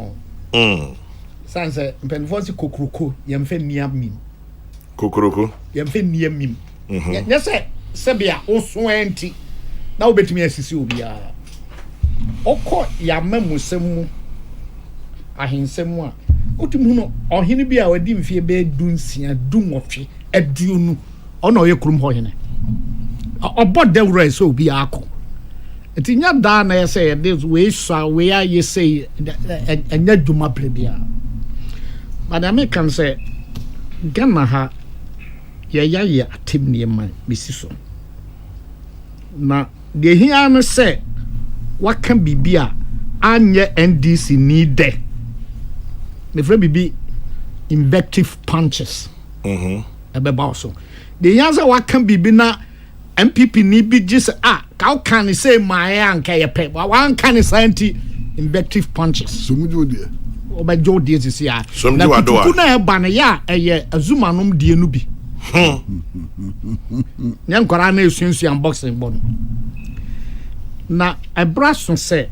o. Sanse mpenfo si Kokrokoo yemfe niam mim. Kokrokoo yemfe niam mim. Nya say sebia oso enti na obetumi asisi obia. Oko ya mamusemu ahensemu a otimu no ohene bia wadi mfie be dunsia dumotwe aduonu ona oye krum ho hene obodewra so obi akọ etinya da na yese this we sha we are you say enya dwuma prebia madame kan say Ghana ha ye atemnie man besiso na de hia no say what can be bia anye NDC need there me friend be invective punches ebeba so the answer what can be na MPP ni bi just how can he say my anka ye pe one can scienti invective punches so mu jo de obajo de sisi a na kuku na e ba na ya eye azuma nom de nu bi nyankora na esuensu unboxing bon na ebraso se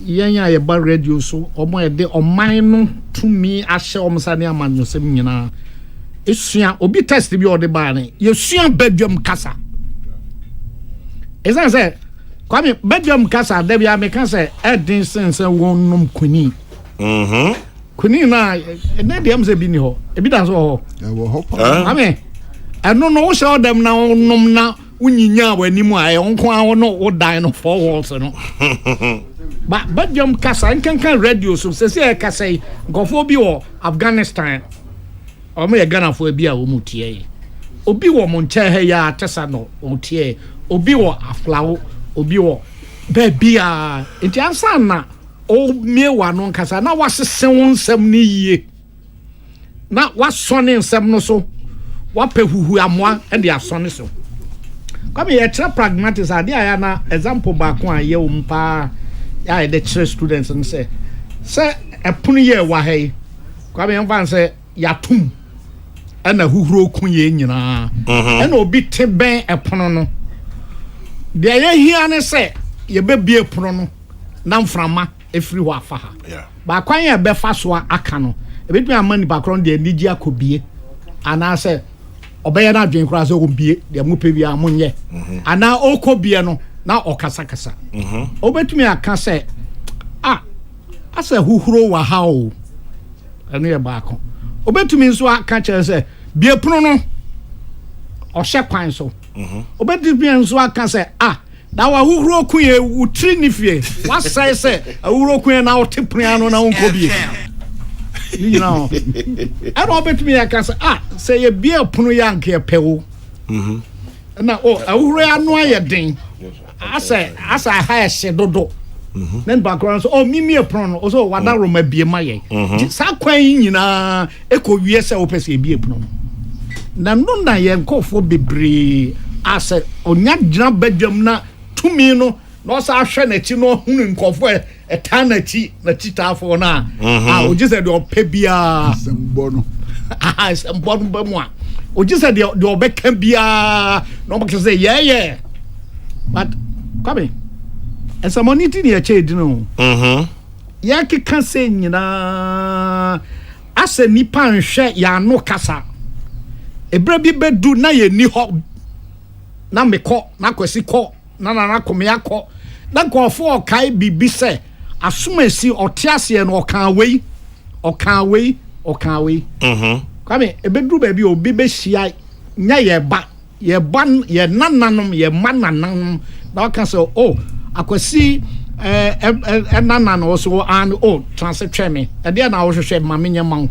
yenya ye ba radio so omo ye de oman no tumi ahye omsa ne amanyosem nyina esua obi test bi ode ba ne yesua bedwam kasa esan se kwame bedwam kasa da bia me kan se edin sense wonnom kuni kuni na na dem se bi ni ho ebi da so ho e wo ho pa ame eno no wo show dem na wonnom na unyinya wanimu a onko a no wo dan no four walls no ba bedwam kasa nkankan radio so se se kasa gofo bi wo Afghanistan omo ye Ghana fo bi a wo mutie obi wo mo nche he ya tesa no otie obi wo aflawo obi wo ba bia enti ansa na o miewa no kasa na wasese won nsam ni yie na wasone nsam no so wape huhu amoa e de asone so kwame ye tra pragmatic ade aya na example ba ko aye o mpa ya de chere students and say epunu ye wa he kwame yemfa say yatum ana huhuro kun ye nyina ana obi te ben epunu no de ye hia ne say ye bebie epunu no na mframa efiri ho afa ha ba kwan ye be fa so aka no ebetumi amani background de nigi akobie ana say obeye na adwen kura so ombie de mu pe bia monye ana okobie no na okasa kasa obetumi aka say asa huhuro wa ha o eno ye baako obetumi nso aka kire say bie pono no ohye kwan so obetumi nso aka say da wa huhuro ku ye utri ni fie wasai say huhuro ku ye na otepran no na onkobie you know I don't bet me I can say ye bia pono yank ye pewo na awure anu aye den asa ha hye dodo then background so mimi e pono so wada roma bie ma ye sa kwan nyina ekowie se opese bie pono na no na ye nkofo bebre asa onya gyina badwam na tumi no no sa hwe na chi no hunu nkofo etanachi na chitafo na oji se de opebia sembo no sembo no bamu a oji se de obeka bia no make say yeah but come esa moniti ni eche di no ya kika se nyina asa nipa nhwe ya no kasa ebra bi bedu na ye ni ho na mekọ na kwesi kọ na komia kọ na gofo kai bibi se asumasi otiase no okan wei kwame ebedru ba bi obi be hia nya ye ba ye nananom ye manananom na okan se akwasi nana no so and transit me e dia na wo hwehwe mamenye man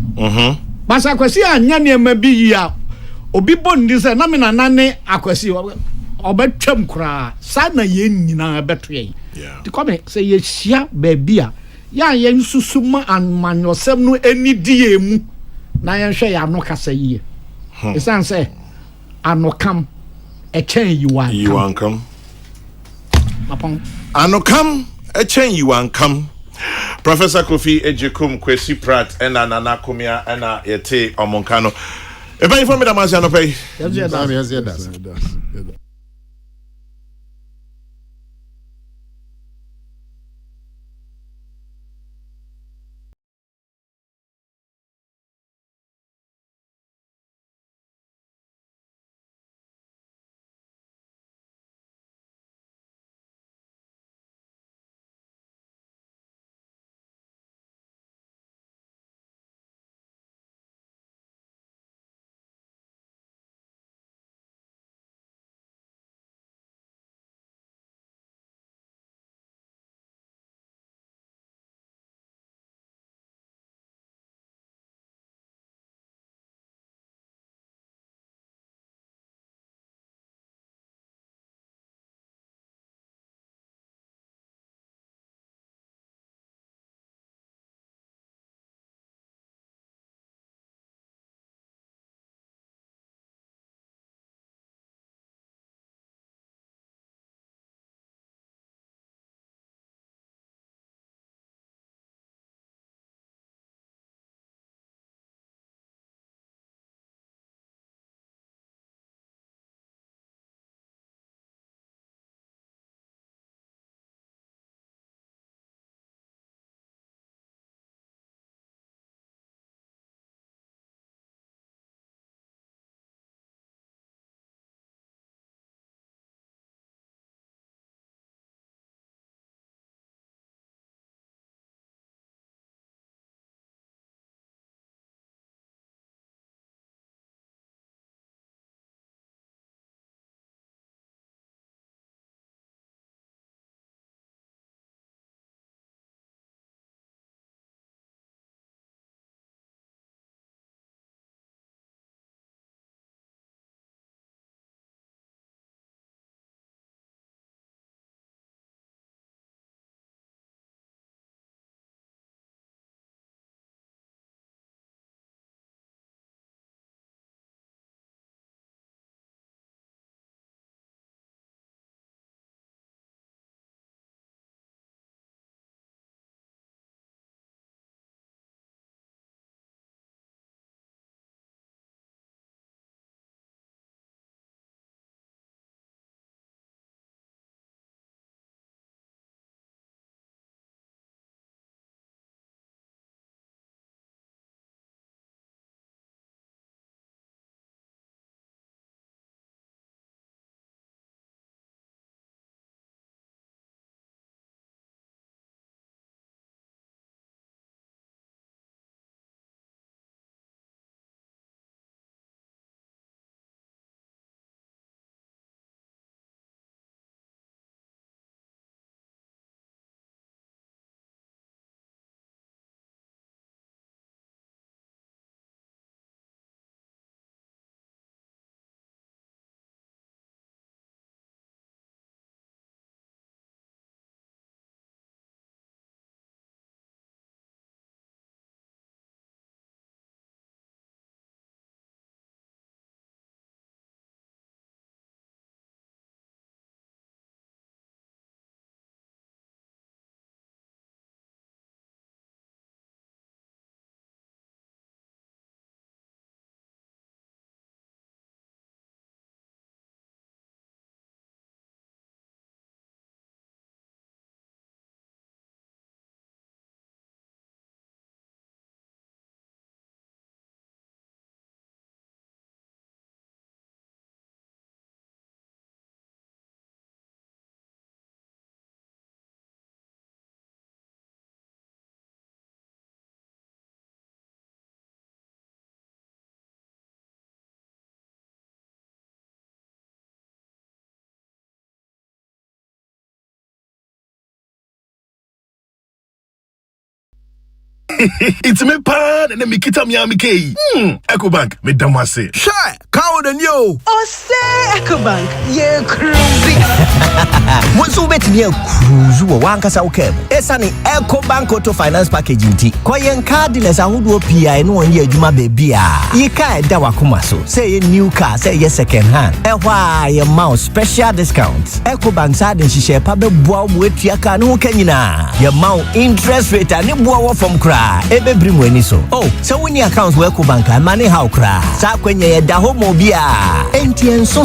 basa akwasi anya ne ma bi yi a obi bondi se na me nanane akwasi obetwam kura sa na ye nyina beto ye ti come say ye hia ba bia ya ye nsusuma anmanyosem no enidie mu na ye hwe ya no kasa yie esan say anokam e chen you an come apon anokam e chen you an come. Professor Kofi Ejekum Kwesi Pratt ena nana komia ena yete omonkano eba informe da manzi anopai yes It's me pan and me kita mi amike. EcoBank me damase. Sure, cow the new. Oh, say EcoBank, yeah, cruising. Once you bet near cruise, you want kasa ukem. Esani EcoBank Auto Finance Package inti. Koyen car dealers a hudu PI no one year juma baby. Ye ka dawa kumaso. Say a new car, say ye second hand. Why your mouse special discounts. EcoBank side and she share pabe boa with your car no kenina. Your mount interest rate and you boa from cry. Ebe bring when so. Oh, so when your accounts work EcoBank, money how cry. Sa kwenye da homo bia. NTN so